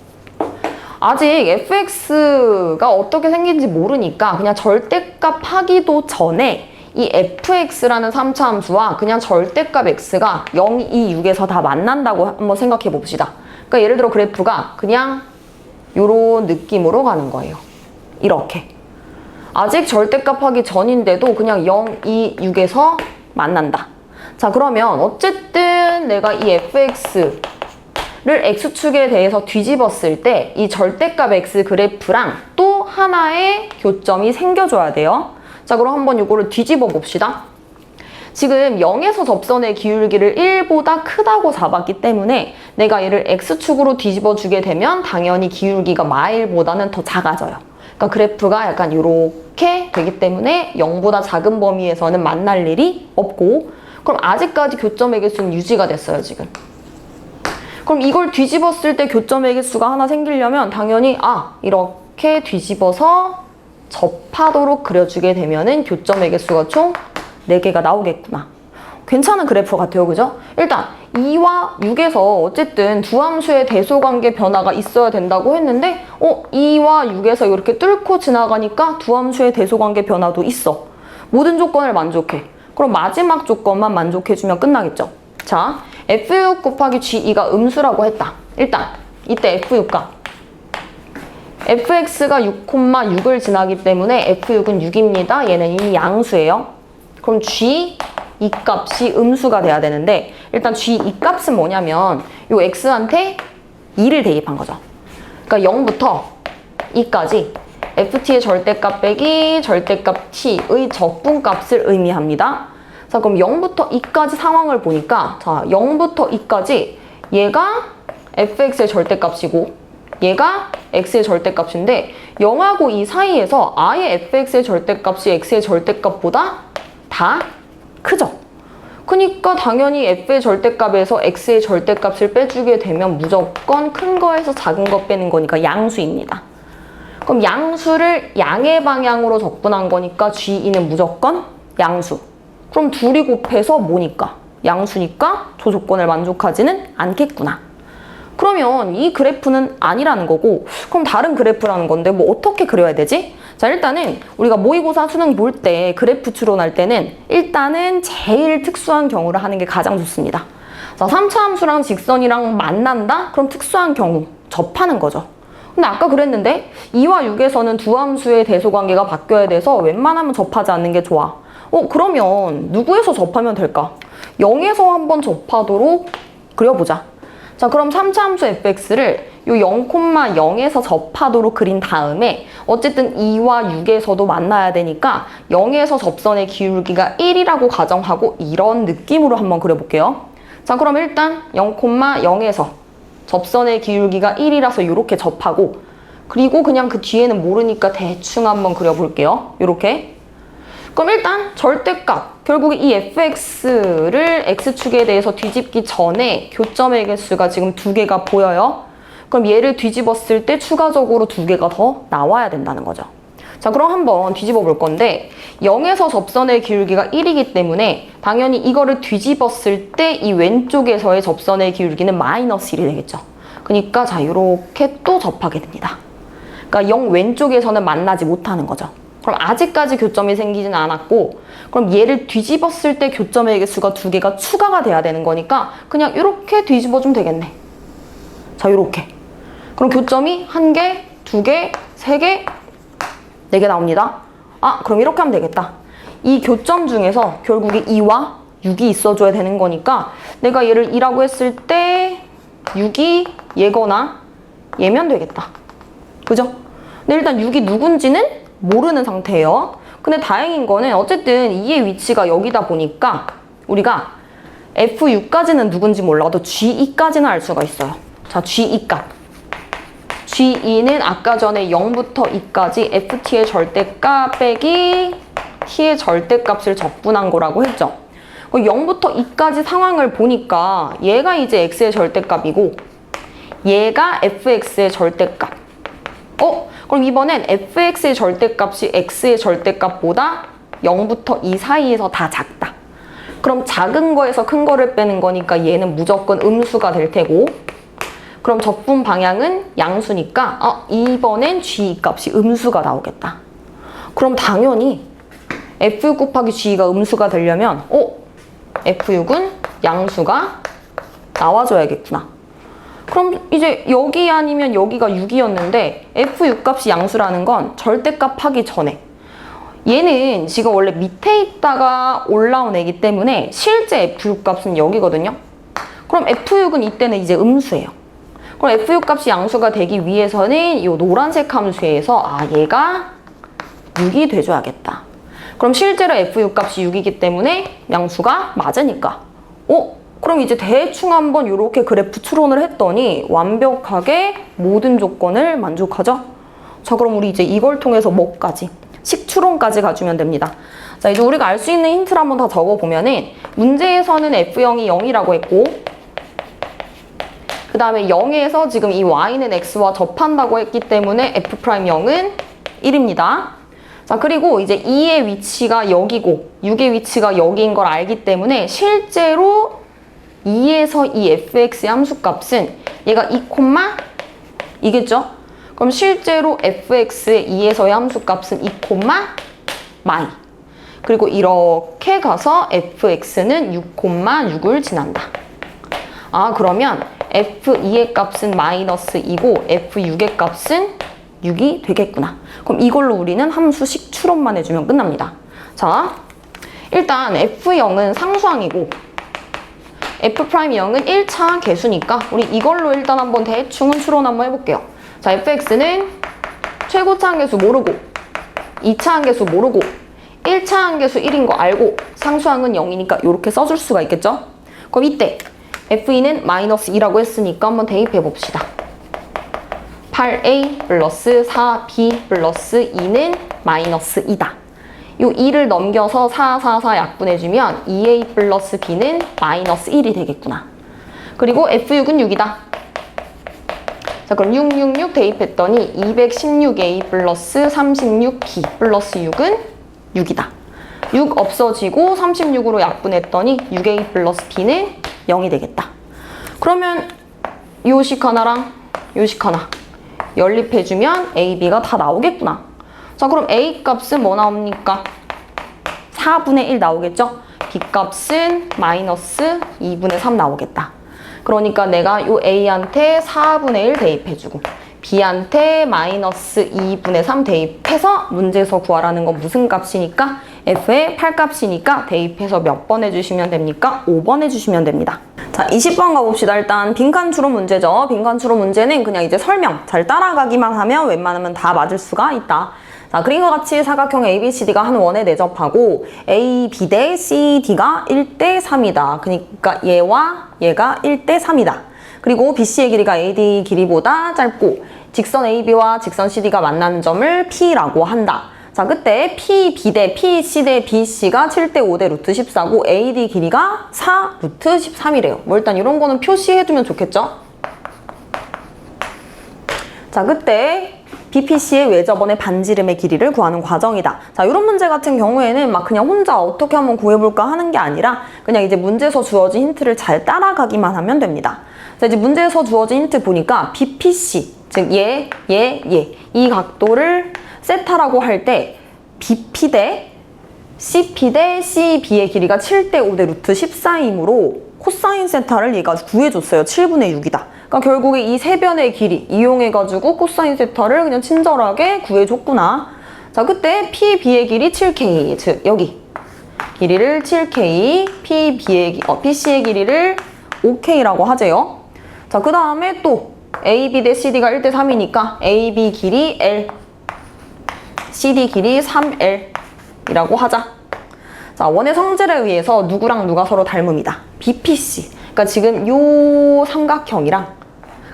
아직 fx가 어떻게 생긴지 모르니까 그냥 절대값 하기도 전에 이 fx라는 3차 함수와 그냥 절대값 x가 0, 2, 6에서 다 만난다고 한번 생각해 봅시다. 그러니까 예를 들어 그래프가 그냥 요런 느낌으로 가는 거예요. 이렇게. 아직 절대값 하기 전인데도 그냥 0, 2, 6에서 만난다. 자, 그러면 어쨌든 내가 이 fx를 x축에 대해서 뒤집었을 때 이 절대값 x 그래프랑 또 하나의 교점이 생겨줘야 돼요. 자, 그럼 한번 이거를 뒤집어 봅시다. 지금 0에서 접선의 기울기를 1보다 크다고 잡았기 때문에 내가 얘를 x축으로 뒤집어 주게 되면 당연히 기울기가 마일보다는 더 작아져요. 그러니까 그래프가 약간 이렇게 되기 때문에 0보다 작은 범위에서는 만날 일이 없고, 그럼 아직까지 교점의 개수는 유지가 됐어요, 지금. 그럼 이걸 뒤집었을 때 교점의 개수가 하나 생기려면 당연히 이렇게 뒤집어서 접하도록 그려주게 되면은 교점의 개수가 총 4개가 나오겠구나. 괜찮은 그래프 같아요, 그죠? 일단 2와 6에서 어쨌든 두 함수의 대소관계 변화가 있어야 된다고 했는데 2와 6에서 이렇게 뚫고 지나가니까 두 함수의 대소관계 변화도 있어. 모든 조건을 만족해. 그럼 마지막 조건만 만족해주면 끝나겠죠? 자, F6 곱하기 G2가 음수라고 했다. 일단 이때 F6가 fx가 6,6을 지나기 때문에 F6은 6입니다. 얘는 이미 양수예요. 그럼 G 이 값이 음수가 돼야 되는데, 일단 G 이 값은 뭐냐면 요 x한테 2를 대입한 거죠. 그러니까 0부터 2까지 ft의 절대값 빼기 절대값 t의 적분값을 의미합니다. 자, 그럼 0부터 2까지 상황을 보니까, 자, 0부터 2까지 얘가 fx의 절대값이고 얘가 x의 절대값인데 0하고 2 사이에서 아예 fx의 절대값이 x의 절대값보다 다 크죠? 그러니까 당연히 f의 절대값에서 x의 절대값을 빼주게 되면 무조건 큰 거에서 작은 거 빼는 거니까 양수입니다. 그럼 양수를 양의 방향으로 적분한 거니까 G2는 무조건 양수. 그럼 둘이 곱해서 뭐니까? 양수니까 저 조건을 만족하지는 않겠구나. 그러면 이 그래프는 아니라는 거고, 그럼 다른 그래프라는 건데 뭐 어떻게 그려야 되지? 자, 일단은 우리가 모의고사 수능 볼 때 그래프 추론할 때는 일단은 제일 특수한 경우를 하는 게 가장 좋습니다. 자, 3차 함수랑 직선이랑 만난다? 그럼 특수한 경우 접하는 거죠. 근데 아까 그랬는데 2와 6에서는 두 함수의 대소관계가 바뀌어야 돼서 웬만하면 접하지 않는 게 좋아. 그러면 누구에서 접하면 될까? 0에서 한번 접하도록 그려보자. 자, 그럼 3차 함수 fx를 요 0,0에서 접하도록 그린 다음에 어쨌든 2와 6에서도 만나야 되니까 0에서 접선의 기울기가 1이라고 가정하고 이런 느낌으로 한번 그려볼게요. 자, 그럼 일단 0,0에서 접선의 기울기가 1이라서 이렇게 접하고, 그리고 그냥 그 뒤에는 모르니까 대충 한번 그려볼게요. 이렇게. 그럼 일단 절대값, 결국 이 fx를 x축에 대해서 뒤집기 전에 교점의 개수가 지금 2개가 보여요. 그럼 얘를 뒤집었을 때 추가적으로 2개가 더 나와야 된다는 거죠. 자, 그럼 한번 뒤집어 볼 건데 0에서 접선의 기울기가 1이기 때문에 당연히 이거를 뒤집었을 때 이 왼쪽에서의 접선의 기울기는 마이너스 1이 되겠죠. 그러니까 자, 이렇게 또 접하게 됩니다. 그러니까 0 왼쪽에서는 만나지 못하는 거죠. 그럼 아직까지 교점이 생기진 않았고, 그럼 얘를 뒤집었을 때 교점의 개수가 2개가 추가가 돼야 되는 거니까 그냥 이렇게 뒤집어주면 되겠네. 자, 이렇게. 그럼 교점이 1개, 2개, 3개, 4개 나옵니다. 그럼 이렇게 하면 되겠다. 이 교점 중에서 결국에 2와 6이 있어줘야 되는 거니까 내가 얘를 2라고 했을 때 6이 얘거나 얘면 되겠다. 그죠? 근데 일단 6이 누군지는 모르는 상태예요. 근데 다행인 거는 어쨌든 2의 위치가 여기다 보니까 우리가 F6까지는 누군지 몰라도 G2까지는 알 수가 있어요. 자, G2 값. G2는 아까 전에 0부터 2까지 FT의 절대값 빼기 T의 절대값을 적분한 거라고 했죠. 0부터 2까지 상황을 보니까 얘가 이제 X의 절대값이고 얘가 FX의 절대값. 그럼 이번엔 FX의 절대값이 X의 절대값보다 0부터 2 사이에서 다 작다. 그럼 작은 거에서 큰 거를 빼는 거니까 얘는 무조건 음수가 될 테고, 그럼 적분 방향은 양수니까 이번엔 G2 값이 음수가 나오겠다. 그럼 당연히 F6 곱하기 G2가 음수가 되려면 F6은 양수가 나와줘야겠구나. 그럼 이제 여기 아니면 여기가 6이었는데 F6 값이 양수라는 건 절대값 하기 전에 얘는 지금 원래 밑에 있다가 올라온 애기 때문에 실제 F6 값은 여기거든요. 그럼 F6은 이때는 이제 음수예요. 그럼 F6 값이 양수가 되기 위해서는 이 노란색 함수에서 얘가 6이 돼줘야겠다. 그럼 실제로 F6 값이 6이기 때문에 양수가 맞으니까 그럼 이제 대충 한번 이렇게 그래프 추론을 했더니 완벽하게 모든 조건을 만족하죠? 자, 그럼 우리 이제 이걸 통해서 뭐까지? 식추론까지 가주면 됩니다. 자, 이제 우리가 알 수 있는 힌트를 한번 다 적어보면은 문제에서는 F0이 0이라고 했고 그 다음에 0에서 지금 이 Y는 X와 접한다고 했기 때문에 F'0은 1입니다. 자, 그리고 이제 2의 위치가 여기고 6의 위치가 여기인 걸 알기 때문에 실제로 2에서 이 fx의 함수값은 얘가 2, 이겠죠? 그럼 실제로 fx의 2에서의 함수값은 2, 마이. 그리고 이렇게 가서 fx는 6,6을 지난다. 그러면 f2의 값은 마이너스 2고 f6의 값은 6이 되겠구나. 그럼 이걸로 우리는 함수식 추론만 해주면 끝납니다. 자, 일단 f0은 상수항이고 F'0은 1차 계수니까 우리 이걸로 일단 한번 대충은 추론 한번 해볼게요. 자, fx는 최고차 함계수 모르고 2차 함계수 모르고 1차 함계수 1인 거 알고 상수항은 0이니까 이렇게 써줄 수가 있겠죠? 그럼 이때 f2는 마이너스 2라고 했으니까 한번 대입해 봅시다. 8a 플러스 4b 플러스 2는 마이너스 2다. 요 2를 넘겨서 4, 4, 4 약분해주면 2a 플러스 b는 마이너스 1이 되겠구나. 그리고 f6은 6이다. 자, 그럼 666 대입했더니 216a 플러스 36b 플러스 6은 6이다. 6 없어지고 36으로 약분했더니 6a 플러스 b는 0이 되겠다. 그러면 요식 하나랑 요식 하나 연립해주면 a, b가 다 나오겠구나. 자, 그럼 a 값은 뭐 나옵니까? 4분의 1 나오겠죠? b 값은 마이너스 2분의 3 나오겠다. 그러니까 내가 요 a한테 4분의 1 대입해주고 b한테 마이너스 2분의 3 대입해서 문제에서 구하라는 건 무슨 값이니까? f의 8값이니까 대입해서 몇 번 해주시면 됩니까? 5번 해주시면 됩니다. 자, 20번 가봅시다. 일단 빈칸 추론 문제죠. 빈칸 추론 문제는 그냥 이제 설명 잘 따라가기만 하면 웬만하면 다 맞을 수가 있다. 자, 그림과 같이 사각형 ABCD가 한 원에 내접하고 AB 대 CD가 1대 3이다. 그러니까 얘와 얘가 1대 3이다. 그리고 BC의 길이가 AD 길이보다 짧고 직선 AB와 직선 CD가 만나는 점을 P라고 한다. 자, 그때 PB 대 PC 대 BC가 7대 5 대 루트 14고 AD 길이가 4 루트 13이래요. 뭐 일단 이런 거는 표시해두면 좋겠죠? 자, 그때 BPC의 외접원의 반지름의 길이를 구하는 과정이다. 자, 이런 문제 같은 경우에는 막 그냥 혼자 어떻게 한번 구해볼까 하는 게 아니라 그냥 이제 문제에서 주어진 힌트를 잘 따라가기만 하면 됩니다. 자, 이제 문제에서 주어진 힌트 보니까 BPC, 즉 이 각도를 세타라고 할 때 BP 대 CP 대 CB의 길이가 7대 5 대 루트 14이므로 코사인 세타를 얘가 구해줬어요. 7분의 6이다. 그러니까 결국에 이 세 변의 길이 이용해가지고 코사인 세타를 그냥 친절하게 구해줬구나. 자, 그때 PB의 길이 7K, 즉 여기 길이를 7K, PC의 길이를 5K라고 하재요. 자, 그 다음에 또 AB 대 CD가 1대 3이니까 AB 길이 L, CD 길이 3L 이라고 하자. 자, 원의 성질에 의해서 누구랑 누가 서로 닮음이다. BPC. 그러니까 지금 요 삼각형이랑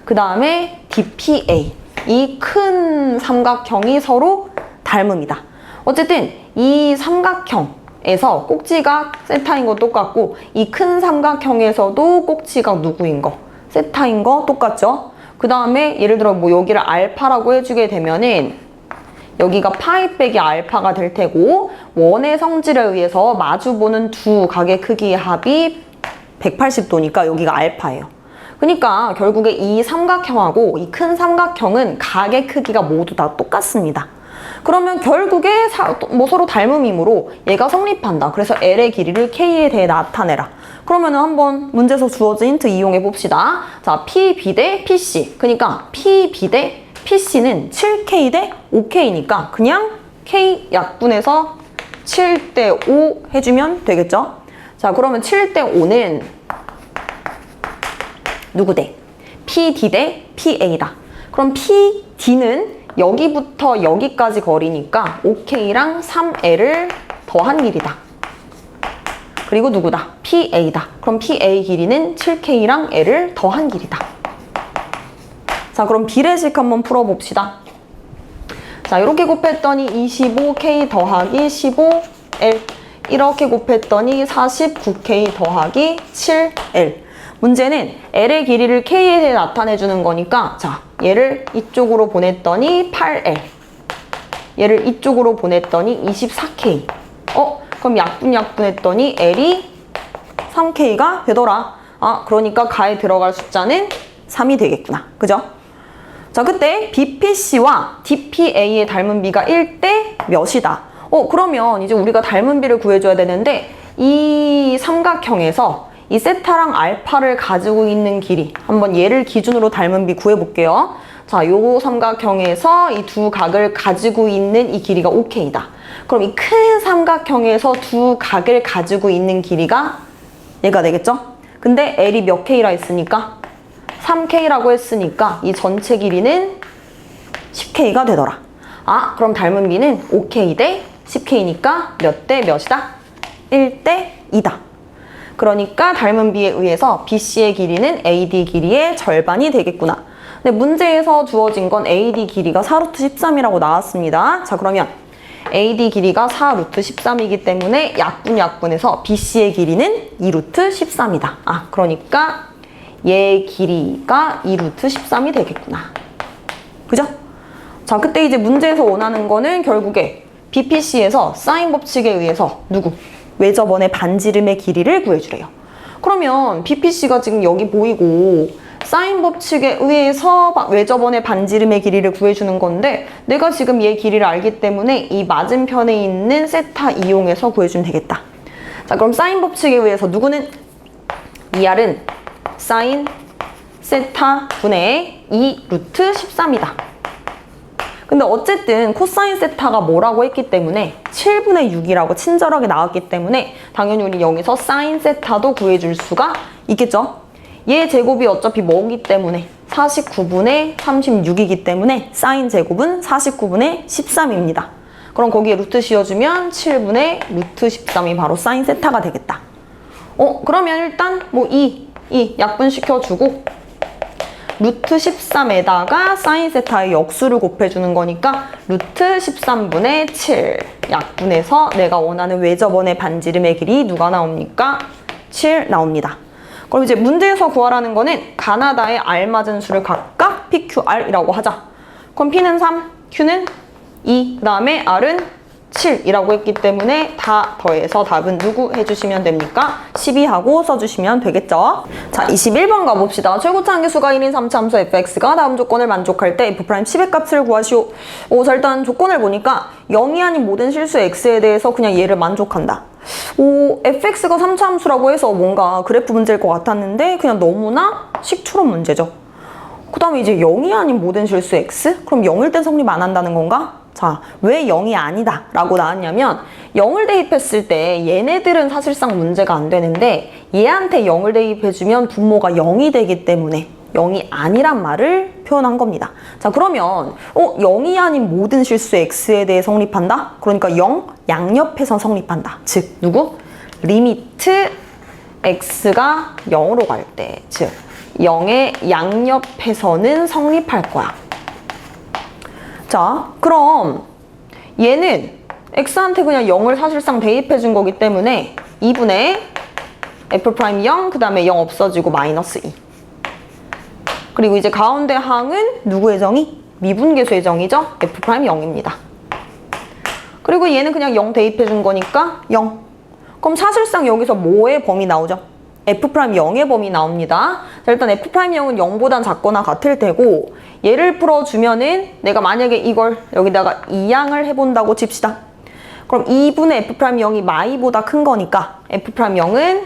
그 다음에 DPA. 이 큰 삼각형이 서로 닮음이다. 어쨌든 이 삼각형에서 꼭지각 세타인 거 똑같고 이 큰 삼각형에서도 꼭지각 누구인 거? 세타인 거 똑같죠? 그 다음에 예를 들어 뭐 여기를 알파라고 해주게 되면은 여기가 파이 빼기 알파가 될 테고 원의 성질에 의해서 마주보는 두 각의 크기의 합이 180도니까 여기가 알파예요. 그러니까 결국에 이 삼각형하고 이 큰 삼각형은 각의 크기가 모두 다 똑같습니다. 그러면 결국에 서로 닮음이므로 얘가 성립한다. 그래서 L의 길이를 K에 대해 나타내라. 그러면은 한번 문제에서 주어진 힌트 이용해 봅시다. 자, PB 대 PC. 그러니까 PB 대 PC는 7K 대 5K니까 그냥 K 약분해서 7대 5 해주면 되겠죠? 자, 그러면 7대 5는 누구 대? PD 대 PA다. 그럼 PD는 여기부터 여기까지 거리니까 5K랑 3L을 더한 길이다. 그리고 누구다? PA다. 그럼 PA 길이는 7K랑 L을 더한 길이다. 자, 그럼 비례식 한번 풀어봅시다. 자, 이렇게 곱했더니 25K 더하기 15L. 이렇게 곱했더니 49K 더하기 7L. 문제는 L의 길이를 K에 대해 나타내주는 거니까 자, 얘를 이쪽으로 보냈더니 8L. 얘를 이쪽으로 보냈더니 24K. 그럼 약분했더니 L이 3K가 되더라. 아, 그러니까 가에 들어갈 숫자는 3이 되겠구나. 그죠? 자, 그때 BPC와 DPA의 닮은 비가 1대 몇이다. 그러면 이제 우리가 닮은 비를 구해줘야 되는데 이 삼각형에서 이 세타랑 알파를 가지고 있는 길이 한번 얘를 기준으로 닮은 비 구해볼게요. 자, 요 삼각형에서 이 두 각을 가지고 있는 이 길이가 5K다. 그럼 이 큰 삼각형에서 두 각을 가지고 있는 길이가 얘가 되겠죠? 근데 L이 몇 K라 했으니까? 3K라고 했으니까 이 전체 길이는 10K가 되더라. 아, 그럼 닮은 비는 5K 대 10K니까 몇 대 몇이다? 1대 2다. 그러니까 닮은 비에 의해서 BC의 길이는 AD 길이의 절반이 되겠구나. 근데 문제에서 주어진 건 AD 길이가 4루트 13이라고 나왔습니다. 자, 그러면 AD 길이가 4루트 13이기 때문에 약분해서 BC의 길이는 2루트 13이다. 아, 그러니까 얘 길이가 2루트 13이 되겠구나. 그죠? 자, 그때 이제 문제에서 원하는 거는 결국에 BPC에서 사인 법칙에 의해서 누구? 외접원의 반지름의 길이를 구해주래요. 그러면 BPC가 지금 여기 보이고 사인 법칙에 의해서 외접원의 반지름의 길이를 구해주는 건데 내가 지금 얘 길이를 알기 때문에 이 맞은편에 있는 세타 이용해서 구해주면 되겠다. 자, 그럼 사인 법칙에 의해서 누구는? 2R은 사인 세타 분의 2루트 13이다. 근데 어쨌든 코사인 세타가 뭐라고 했기 때문에 7분의 6이라고 친절하게 나왔기 때문에 당연히 우리 여기서 사인 세타도 구해줄 수가 있겠죠? 얘 제곱이 어차피 뭐기 때문에 49분의 36이기 때문에 사인 제곱은 49분의 13입니다. 그럼 거기에 루트 씌워주면 7분의 루트 13이 바로 사인 세타가 되겠다. 그러면 일단 뭐 이 약분시켜주고 루트 13에다가 사인 세타의 역수를 곱해주는 거니까 루트 13분의 7 약분해서 내가 원하는 외접원의 반지름의 길이 누가 나옵니까? 7 나옵니다. 그럼 이제 문제에서 구하라는 거는 가나다의 알맞은 수를 각각 PQR이라고 하자. 그럼 P는 3, Q는 2, 그 다음에 R은 7이라고 했기 때문에 다 더해서 답은 누구 해주시면 됩니까? 12하고 써주시면 되겠죠? 자, 21번 가봅시다. 최고차 한계수가 1인 3차 함수 fx가 다음 조건을 만족할 때 f' 10의 값을 구하시오. 자, 일단 조건을 보니까 0이 아닌 모든 실수 x에 대해서 그냥 얘를 만족한다. fx가 3차 함수라고 해서 뭔가 그래프 문제일 것 같았는데 그냥 너무나 식초론 문제죠. 그 다음에 이제 0이 아닌 모든 실수 x? 그럼 0일 땐 성립 안 한다는 건가? 자, 왜 0이 아니다 라고 나왔냐면 0을 대입했을 때 얘네들은 사실상 문제가 안 되는데 얘한테 0을 대입해주면 분모가 0이 되기 때문에 0이 아니란 말을 표현한 겁니다. 자, 그러면 0이 아닌 모든 실수 x에 대해 성립한다? 그러니까 0 양옆에서 성립한다. 즉 누구? 리미트 x가 0으로 갈 때, 즉 0의 양옆에서는 성립할 거야. 자, 그럼 얘는 x한테 그냥 0을 사실상 대입해 준 거기 때문에 2분의 f'0, 그 다음에 0 없어지고 마이너스 2. 그리고 이제 가운데 항은 누구의 정의? 미분계수의 정의죠? f'0입니다. 그리고 얘는 그냥 0 대입해 준 거니까 0. 그럼 사실상 여기서 뭐의 범위 나오죠? f'0의 범위 나옵니다. 자, 일단 f'0은 0보단 작거나 같을 테고, 얘를 풀어주면은 내가 만약에 이걸 여기다가 이항을 해본다고 칩시다. 그럼 2분의 f'0이 마이보다 큰 거니까 f'0은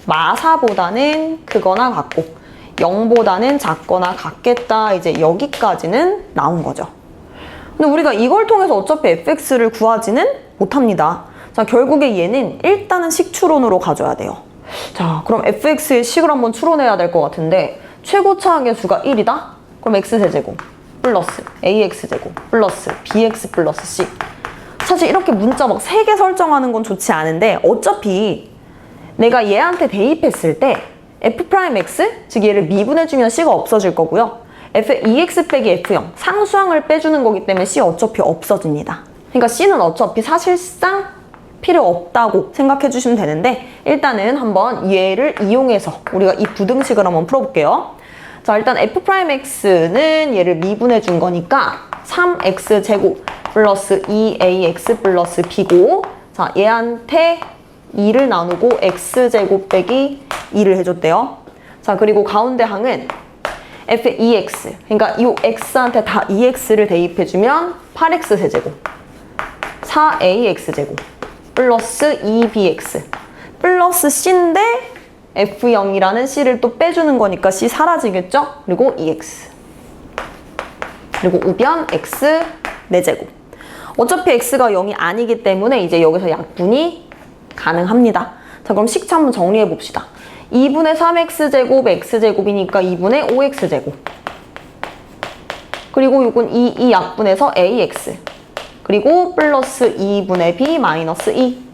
마사보다는 크거나 같고 0보다는 작거나 같겠다. 이제 여기까지는 나온 거죠. 근데 우리가 이걸 통해서 어차피 fx를 구하지는 못합니다. 자, 결국에 얘는 일단은 식추론으로 가져야 돼요. 자, 그럼 fx의 식을 한번 추론해야 될 것 같은데, 최고차항의 수가 1이다? 그럼 x세제곱 플러스 ax제곱 플러스 bx 플러스 c. 사실 이렇게 문자 막 3개 설정하는 건 좋지 않은데, 어차피 내가 얘한테 대입했을 때 f'x, 즉 얘를 미분해주면 c가 없어질 거고요. f2x 빼기 f0, 상수항을 빼주는 거기 때문에 c 어차피 없어집니다. 그러니까 c는 어차피 사실상 필요 없다고 생각해 주시면 되는데, 일단은 한번 얘를 이용해서 우리가 이 부등식을 한번 풀어볼게요. 자, 일단 f'x는 얘를 미분해 준 거니까 3x제곱 플러스 2ax 플러스 b고, 자, 얘한테 2를 나누고 x제곱 빼기 2를 해줬대요. 자, 그리고 가운데 항은 f2x, 그러니까 이 x한테 다 2x를 대입해주면 8x세제곱 4ax제곱 플러스 2bx 플러스 c인데 f0이라는 c를 또 빼주는 거니까 c 사라지겠죠? 그리고 2x 그리고 우변 x 4제곱. 어차피 x가 0이 아니기 때문에 이제 여기서 약분이 가능합니다. 자, 그럼 식차 한번 정리해 봅시다. 2분의 3x제곱 x제곱이니까 2분의 5x제곱. 그리고 이건 이 약분에서 ax. 그리고 플러스 2분의 b 마이너스 2.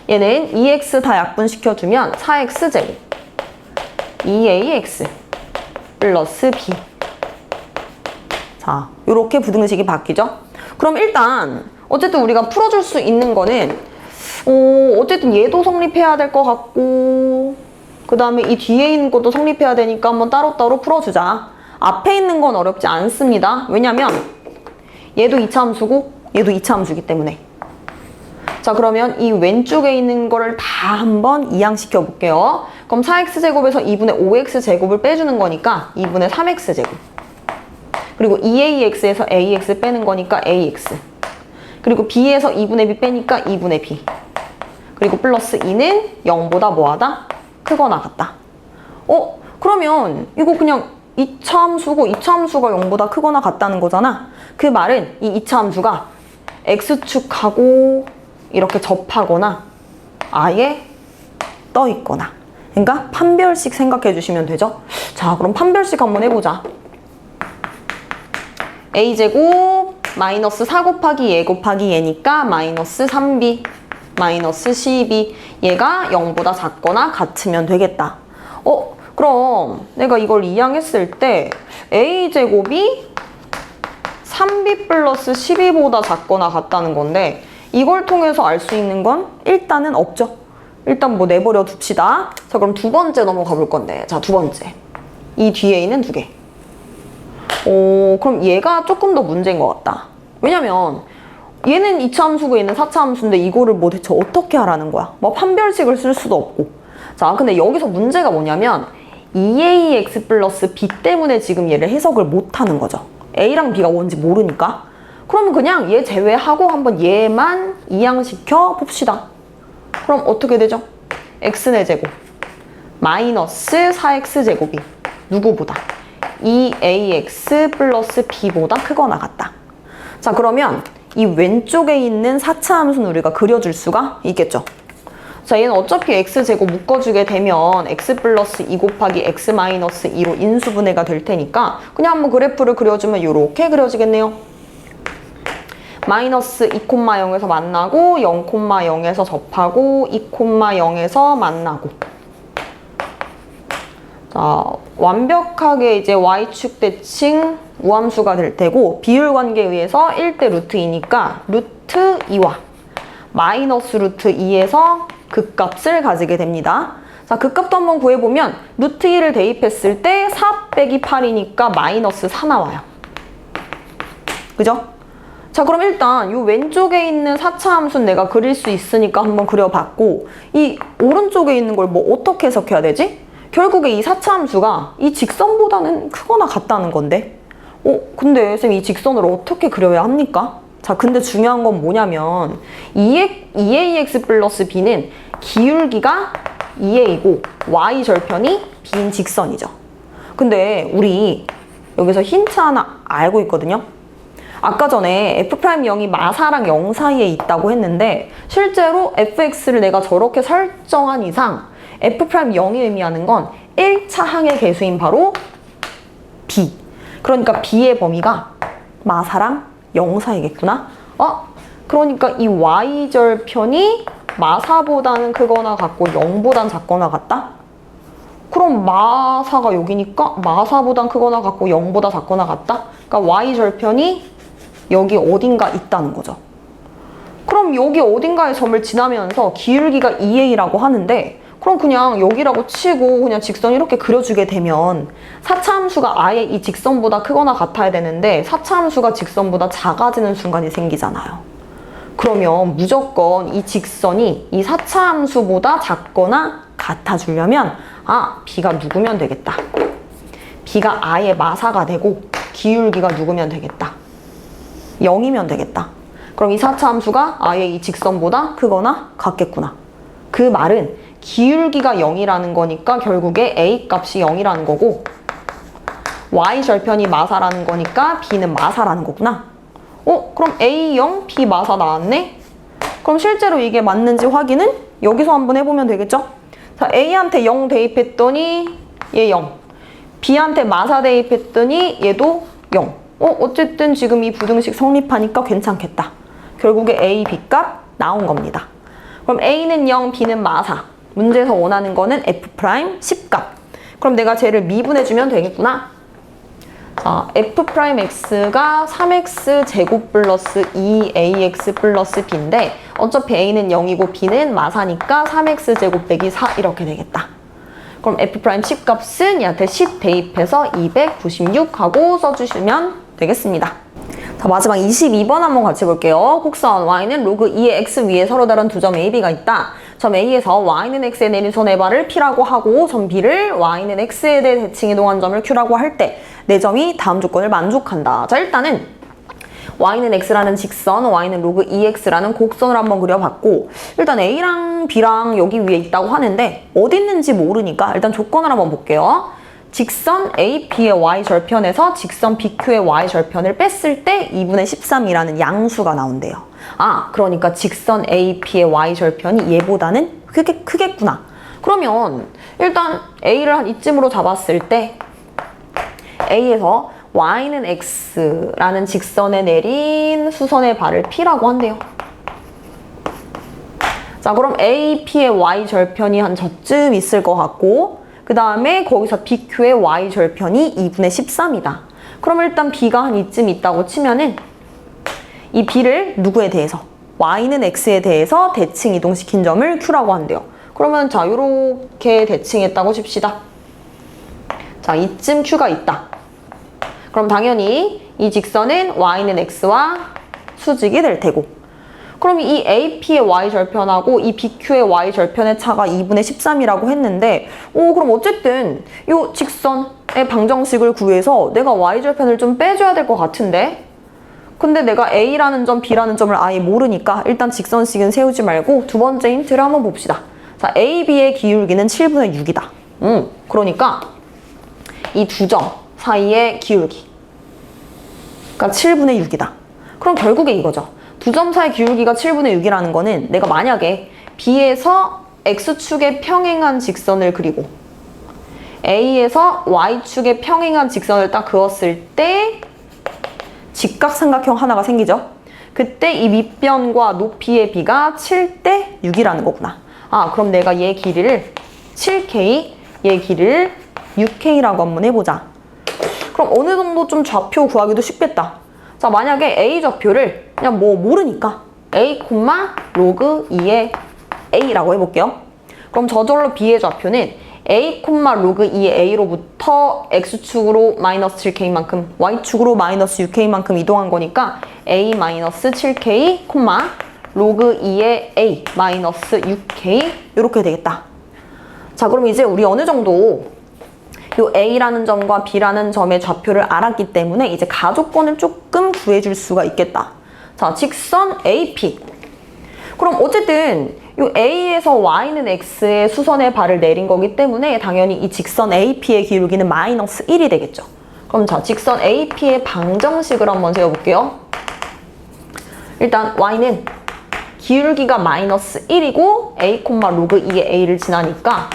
얘는 2x 다 약분시켜주면 4x제곱 2ax 플러스 b. 자, 요렇게 부등식이 바뀌죠? 그럼 일단 어쨌든 우리가 풀어줄 수 있는 거는 어쨌든 얘도 성립해야 될 것 같고, 그 다음에 이 뒤에 있는 것도 성립해야 되니까 한번 따로따로 풀어주자. 앞에 있는 건 어렵지 않습니다. 왜냐면 얘도 2차 함수고 얘도 2차 함수이기 때문에. 자, 그러면 이 왼쪽에 있는 거를 다 한번 이항시켜 볼게요. 그럼 4x제곱에서 2분의 5x제곱을 빼주는 거니까 2분의 3x제곱. 그리고 2ax에서 ax 빼는 거니까 ax. 그리고 b에서 2분의 b 빼니까 2분의 b. 그리고 플러스 2는 0보다 뭐하다? 크거나 같다. 그러면 이거 그냥 2차 함수고 2차 함수가 0보다 크거나 같다는 거잖아. 그 말은 이 2차 함수가 x축하고 이렇게 접하거나 아예 떠 있거나. 그러니까 판별식 생각해 주시면 되죠. 자, 그럼 판별식 한번 해보자. a제곱 마이너스 4 곱하기 얘 곱하기 얘니까 마이너스 3b 마이너스 12. 얘가 0보다 작거나 같으면 되겠다. 그럼 내가 이걸 이항했을 때 a제곱이 3b 플러스 12보다 작거나 같다는 건데, 이걸 통해서 알 수 있는 건 일단은 없죠. 일단 뭐 내버려 둡시다. 자, 그럼 두 번째 넘어가 볼 건데, 자, 두 번째. 이 뒤에 있는 두 개. 그럼 얘가 조금 더 문제인 것 같다. 왜냐면 얘는 2차 함수고 얘는 4차 함수인데 이거를 뭐 대체 어떻게 하라는 거야? 뭐 판별식을 쓸 수도 없고. 자, 근데 여기서 문제가 뭐냐면 2ax 플러스 b 때문에 지금 얘를 해석을 못 하는 거죠. a랑 b가 뭔지 모르니까. 그러면 그냥 얘 제외하고 한번 얘만 이항시켜 봅시다. 그럼 어떻게 되죠? x네 제곱 마이너스 4x제곱이 누구보다? 2ax 플러스 b보다 크거나 같다. 자, 그러면 이 왼쪽에 있는 4차 함수는 우리가 그려줄 수가 있겠죠. 자, 얘는 어차피 x제곱 묶어주게 되면 x 플러스 2 곱하기 x 마이너스 2로 인수분해가 될 테니까 그냥 한번 그래프를 그려주면 이렇게 그려지겠네요. 마이너스 2,0에서 만나고 0,0에서 접하고 2,0에서 만나고. 자, 완벽하게 이제 y축 대칭 우함수가 될 테고 비율 관계에 의해서 1대 루트 2니까 루트 2와 마이너스 루트 2에서 극값을 가지게 됩니다. 자, 극값도 한번 구해보면 루트 2를 대입했을 때 4 빼기 8이니까 마이너스 4 나와요. 그죠? 자, 그럼 일단 이 왼쪽에 있는 4차 함수는 내가 그릴 수 있으니까 한번 그려봤고 이 오른쪽에 있는 걸 뭐 어떻게 해석해야 되지? 결국에 이 4차 함수가 이 직선보다는 크거나 같다는 건데 근데 쌤 이 직선을 어떻게 그려야 합니까? 자, 근데 중요한 건 뭐냐면 2ax 플러스 b는 기울기가 2a이고 y 절편이 b인 직선이죠. 근데 우리 여기서 힌트 하나 알고 있거든요. 아까 전에 f'0이 마사랑 0 사이에 있다고 했는데 실제로 fx를 내가 저렇게 설정한 이상 f'0이 의미하는 건 1차 항의 개수인 바로 b. 그러니까 b의 범위가 마사랑 0 사이겠구나. 그러니까 이 y절편이 마사보다는 크거나 같고 0보단 작거나 같다? 그럼 마사가 여기니까 마사보단 크거나 같고 0보다 작거나 같다? 그러니까 y절편이 여기 어딘가 있다는 거죠. 그럼 여기 어딘가의 점을 지나면서 기울기가 2a라고 하는데 그럼 그냥 여기라고 치고 그냥 직선 이렇게 그려주게 되면 4차 함수가 아예 이 직선보다 크거나 같아야 되는데 4차 함수가 직선보다 작아지는 순간이 생기잖아요. 그러면 무조건 이 직선이 이 4차 함수보다 작거나 같아주려면 b가 누구면 되겠다. b가 아예 마사가 되고 기울기가 누구면 되겠다. 0이면 되겠다. 그럼 이 4차 함수가 아예 이 직선보다 크거나 같겠구나. 그 말은 기울기가 0이라는 거니까 결국에 a 값이 0이라는 거고 y 절편이 마사라는 거니까 b는 마사라는 거구나. 그럼 a 0, b 마사 나왔네? 그럼 실제로 이게 맞는지 확인은 여기서 한번 해보면 되겠죠? 자, a한테 0 대입했더니 얘 0. b한테 마사 대입했더니 얘도 0. 어쨌든 지금 이 부등식 성립하니까 괜찮겠다. 결국에 a, b 값 나온 겁니다. 그럼 a는 0, b는 마사. 문제에서 원하는 거는 f' 10값. 그럼 내가 쟤를 미분해주면 되겠구나. 자, f'x가 3x 제곱 플러스 2ax 플러스 b인데 어차피 a는 0이고 b는 마사니까 3x 제곱 빼기 4 이렇게 되겠다. 그럼 f' 10값은 얘한테 10 대입해서 296 하고 써주시면 되겠습니다. 자, 마지막 22번 한번 같이 볼게요. 곡선 y는 로그 2의 x 위에 서로 다른 두 점 a, b가 있다. 점 a에서 y는 x에 내린 손 에바를 p라고 하고 점 b를 y는 x에 대해 대칭 이동한 점을 q라고 할 때 네 점이 다음 조건을 만족한다. 자, 일단은 y는 x라는 직선, y는 로그 2x라는 곡선을 한번 그려봤고 일단 a랑 b랑 여기 위에 있다고 하는데 어디 있는지 모르니까 일단 조건을 한번 볼게요. 직선 AP의 Y절편에서 직선 BQ의 Y절편을 뺐을 때 2분의 13이라는 양수가 나온대요. 그러니까 직선 AP의 Y절편이 얘보다는 크겠구나. 그러면 일단 A를 한 이쯤으로 잡았을 때 A에서 Y는 X라는 직선에 내린 수선의 발을 P라고 한대요. 자, 그럼 AP의 Y절편이 한 저쯤 있을 것 같고 그 다음에 거기서 BQ의 Y절편이 2분의 13이다. 그럼 일단 B가 한 이쯤 있다고 치면은 이 B를 누구에 대해서? Y는 X에 대해서 대칭 이동시킨 점을 Q라고 한대요. 그러면 자, 요렇게 대칭했다고 칩시다. 자, 이쯤 Q가 있다. 그럼 당연히 이 직선은 Y는 X와 수직이 될 테고 그럼 이 AP의 Y절편하고 이 BQ의 Y절편의 차가 2분의 13이라고 했는데 그럼 어쨌든 이 직선의 방정식을 구해서 내가 Y절편을 좀 빼줘야 될 것 같은데 근데 내가 A라는 점, B라는 점을 아예 모르니까 일단 직선식은 세우지 말고 두 번째 힌트를 한번 봅시다. 자, AB의 기울기는 7분의 6이다. 그러니까 이 두 점 사이의 기울기가 7분의 6이다. 그럼 결국에 이거죠. 두 점 사이 기울기가 7분의 6이라는 거는 내가 만약에 B에서 X축에 평행한 직선을 그리고 A에서 Y축에 평행한 직선을 딱 그었을 때 직각삼각형 하나가 생기죠. 그때 이 밑변과 높이의 비가 7대 6이라는 거구나. 아, 그럼 내가 얘 길이를 7K, 얘 길이를 6K라고 한번 해보자. 그럼 어느 정도 좀 좌표 구하기도 쉽겠다. 자, 만약에 A 좌표를 그냥 뭐 모르니까 A, 로그 2의 A라고 해볼게요. 그럼 저절로 B의 좌표는 A, 로그 2의 A로부터 X축으로 마이너스 7K만큼, Y축으로 마이너스 6K만큼 이동한 거니까 A 마이너스 7K, 로그 2의 A 마이너스 6K 이렇게 되겠다. 자, 그럼 이제 우리 어느 정도 요 A라는 점과 B라는 점의 좌표를 알았기 때문에 이제 가족권을 조금 구해줄 수가 있겠다. 자, 직선 AP. 그럼 어쨌든 요 A에서 Y는 X의 수선의 발을 내린 거기 때문에 당연히 이 직선 AP의 기울기는 마이너스 1이 되겠죠. 그럼 자, 직선 AP의 방정식을 한번 세워볼게요. 일단 Y는 기울기가 마이너스 1이고 A, 로그 2의 A를 지나니까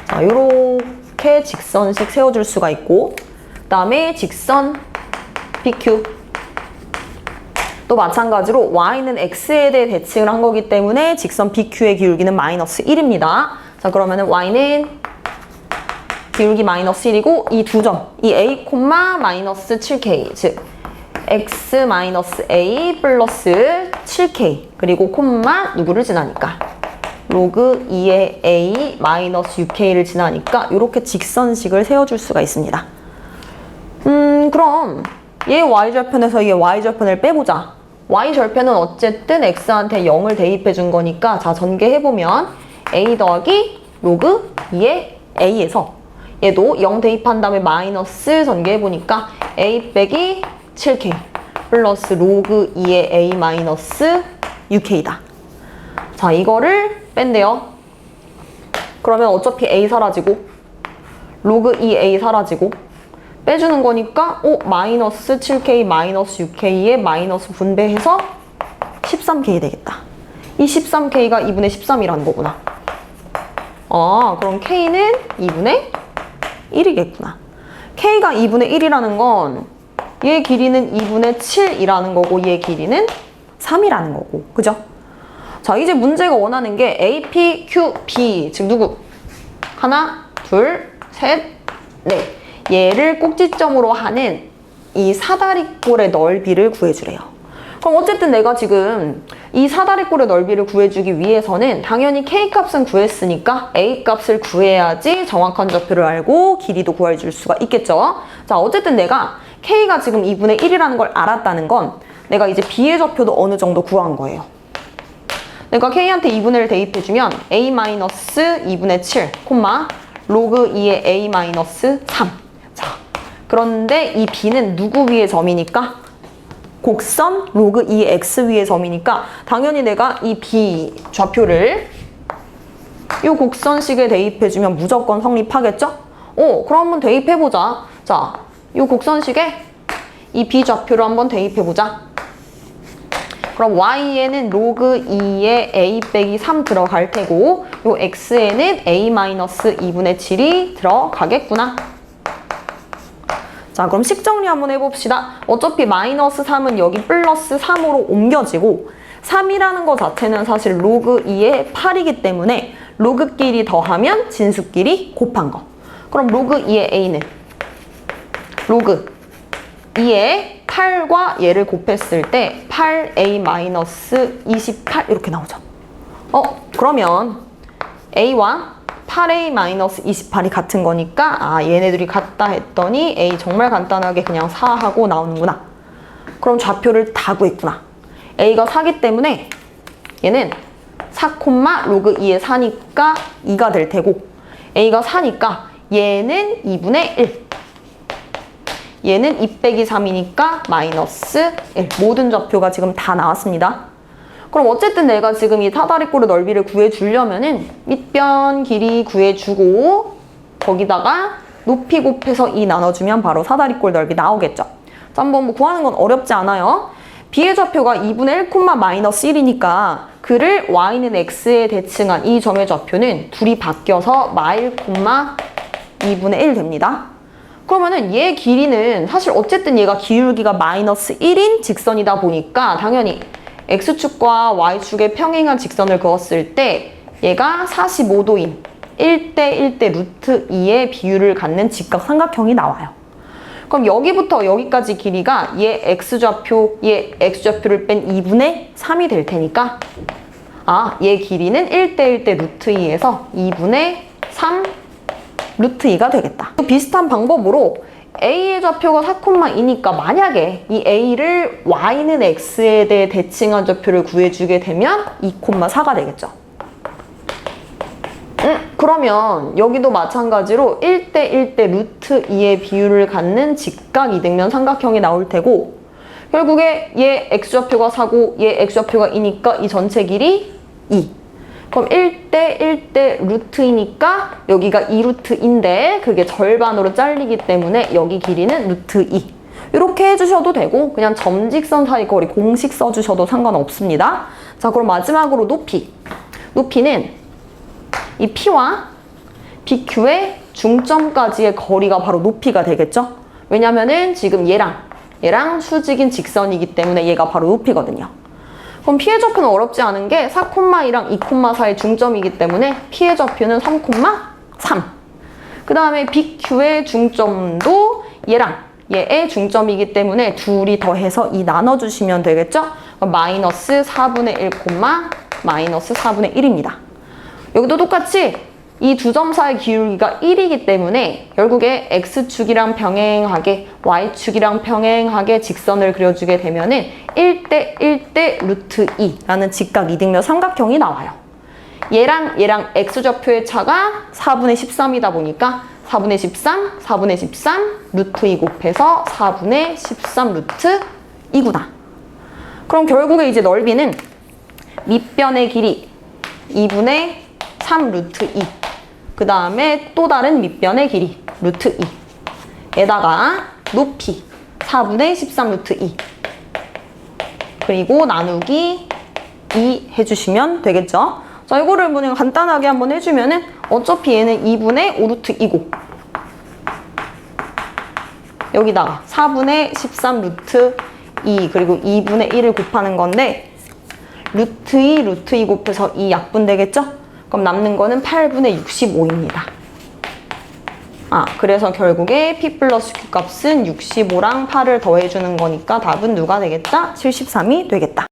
자, 요렇게 직선식 세워줄 수가 있고, 그 다음에 직선 PQ 또 마찬가지로 Y는 X에 대해 대칭을 한 거기 때문에 직선 BQ의 기울기는 마이너스 1입니다. 자, 그러면은 Y는 기울기 마이너스 1이고 이 두 점, 이 A, 마이너스 7K, 즉 X 마이너스 A 플러스 7K 그리고 누구를 지나니까 로그 2의 A 마이너스 6K를 지나니까 이렇게 직선식을 세워줄 수가 있습니다. 그럼 얘 Y절편에서 얘 Y절편을 빼보자. Y절편은 어쨌든 X한테 0을 대입해 준 거니까 자, 전개해보면 A 더하기 로그 2의 A에서 얘도 0 대입한 다음에 마이너스 전개해보니까 A 빼기 7K 플러스 로그 2의 A 마이너스 6K다. 자, 이거를 뺀대요. 그러면 어차피 A 사라지고 로그 2A 사라지고 빼주는 거니까 마이너스 7K 마이너스 6K에 마이너스 분배해서 13K 되겠다. 이 13K가 2분의 13이라는 거구나. 아, 그럼 K는 2분의 1이겠구나. K가 2분의 1이라는 건 얘 길이는 2분의 7이라는 거고 얘 길이는 3이라는 거고. 그죠? 자, 이제 문제가 원하는 게 A, P, Q, B. 즉 누구? 하나, 둘, 셋, 넷. 얘를 꼭지점으로 하는 이 사다리꼴의 넓이를 구해주래요. 그럼 어쨌든 내가 지금 이 사다리꼴의 넓이를 구해주기 위해서는 당연히 K값은 구했으니까 A값을 구해야지 정확한 좌표를 알고 길이도 구해줄 수가 있겠죠. 자, 어쨌든 내가 K가 지금 2분의 1이라는 걸 알았다는 건 내가 이제 B의 좌표도 어느 정도 구한 거예요. 내가 K한테 2분의 1 대입해주면 A-2분의 7, 로그 2의 A-3. 자, 그런데 이 B는 누구 위의 점이니까? 곡선 로그 2의 X 위의 점이니까 당연히 내가 이 B 좌표를 이 곡선식에 대입해주면 무조건 성립하겠죠? 그럼 한번 대입해보자. 자, 이 곡선식에 이 B 좌표를 한번 대입해보자. 그럼 Y에는 로그 2의 A 빼기 3 들어갈 테고 요 X에는 A-2분의 7이 들어가겠구나. 자, 그럼 식정리 한번 해봅시다. 어차피 마이너스 3은 여기 플러스 3으로 옮겨지고 3이라는 거 자체는 사실 로그 2의 8이기 때문에 로그끼리 더하면 진수끼리 곱한 거. 그럼 로그 2의 A는 로그 2의 8과 얘를 곱했을 때 8A-28 이렇게 나오죠. 그러면 A와 8A-28이 같은 거니까 얘네들이 같다 했더니 A 정말 간단하게 그냥 4하고 나오는구나. 그럼 좌표를 다 구했구나. A가 4기 때문에 얘는 4, 로그 2의 4니까 2가 될 테고 A가 4니까 얘는 2분의 1. 얘는 2 빼기 3이니까 마이너스 1. 모든 좌표가 지금 다 나왔습니다. 그럼 어쨌든 내가 지금 이 사다리꼴의 넓이를 구해주려면은 밑변 길이 구해주고 거기다가 높이 곱해서 2 나눠주면 바로 사다리꼴 넓이 나오겠죠. 자, 한번 뭐 구하는 건 어렵지 않아요. B의 좌표가 2분의 1, 마이너스 1이니까 그를 Y는 X에 대칭한 이 점의 좌표는 둘이 바뀌어서 -2분의 1 됩니다. 그러면은 얘 길이는 사실 어쨌든 얘가 기울기가 마이너스 1인 직선이다 보니까 당연히 x축과 y축의 평행한 직선을 그었을 때 얘가 45도인 1대 1대 루트 2의 비율을 갖는 직각삼각형이 나와요. 그럼 여기부터 여기까지 길이가 얘 x좌표, 얘 x좌표를 뺀 2분의 3이 될 테니까 얘 길이는 1대 1대 루트 2에서 2분의 3 루트 2가 되겠다. 비슷한 방법으로 A의 좌표가 4,2니까 만약에 이 A를 Y는 X에 대해 대칭한 좌표를 구해주게 되면 2,4가 되겠죠. 그러면 여기도 마찬가지로 1대 1대 루트 2의 비율을 갖는 직각 이등변 삼각형이 나올 테고 결국에 얘 X좌표가 4고 얘 X좌표가 2니까 이 전체 길이 2. 그럼 1대 1대 루트 2니까 여기가 2루트인데 그게 절반으로 잘리기 때문에 여기 길이는 루트 2. 이렇게 해주셔도 되고 그냥 점직선 사이 거리 공식 써주셔도 상관없습니다. 자, 그럼 마지막으로 높이. 높이는 이 P와 BQ의 중점까지의 거리가 바로 높이가 되겠죠? 왜냐면은 지금 얘랑 수직인 직선이기 때문에 얘가 바로 높이거든요. 그럼 P의 좌표는 어렵지 않은 게 4,2랑 2,4의 중점이기 때문에 P의 좌표는 3,3. 그 다음에 BQ의 중점도 얘의 중점이기 때문에 둘이 더해서 2 나눠주시면 되겠죠? 그럼 마이너스 4분의 1, 마이너스 4분의 1입니다. 여기도 똑같이 이 두 점 사이 기울기가 1이기 때문에 결국에 X축이랑 병행하게 Y축이랑 병행하게 직선을 그려주게 되면은 1대 1대 루트 2라는 직각 이등변 삼각형이 나와요. 얘랑 X좌표의 차가 4분의 13이다 보니까 4분의 13, 4분의 13 루트 2 곱해서 4분의 13 루트 2구나. 그럼 결국에 이제 넓이는 밑변의 길이 2분의 3 루트 2. 그 다음에 또 다른 밑변의 길이 루트 2. 에다가 높이 4분의 13 루트 2. 그리고 나누기 2 해주시면 되겠죠. 자, 이거를 그냥 간단하게 한번 해주면은 어차피 얘는 2분의 5 루트 2고 여기다가 4분의 13 루트 2 그리고 2분의 1을 곱하는 건데 루트 2 루트 2 곱해서 2 약분되겠죠? 그럼 남는 거는 8분의 65입니다. 그래서 결국에 P 플러스 Q 값은 65랑 8을 더해주는 거니까 답은 누가 되겠다? 73이 되겠다.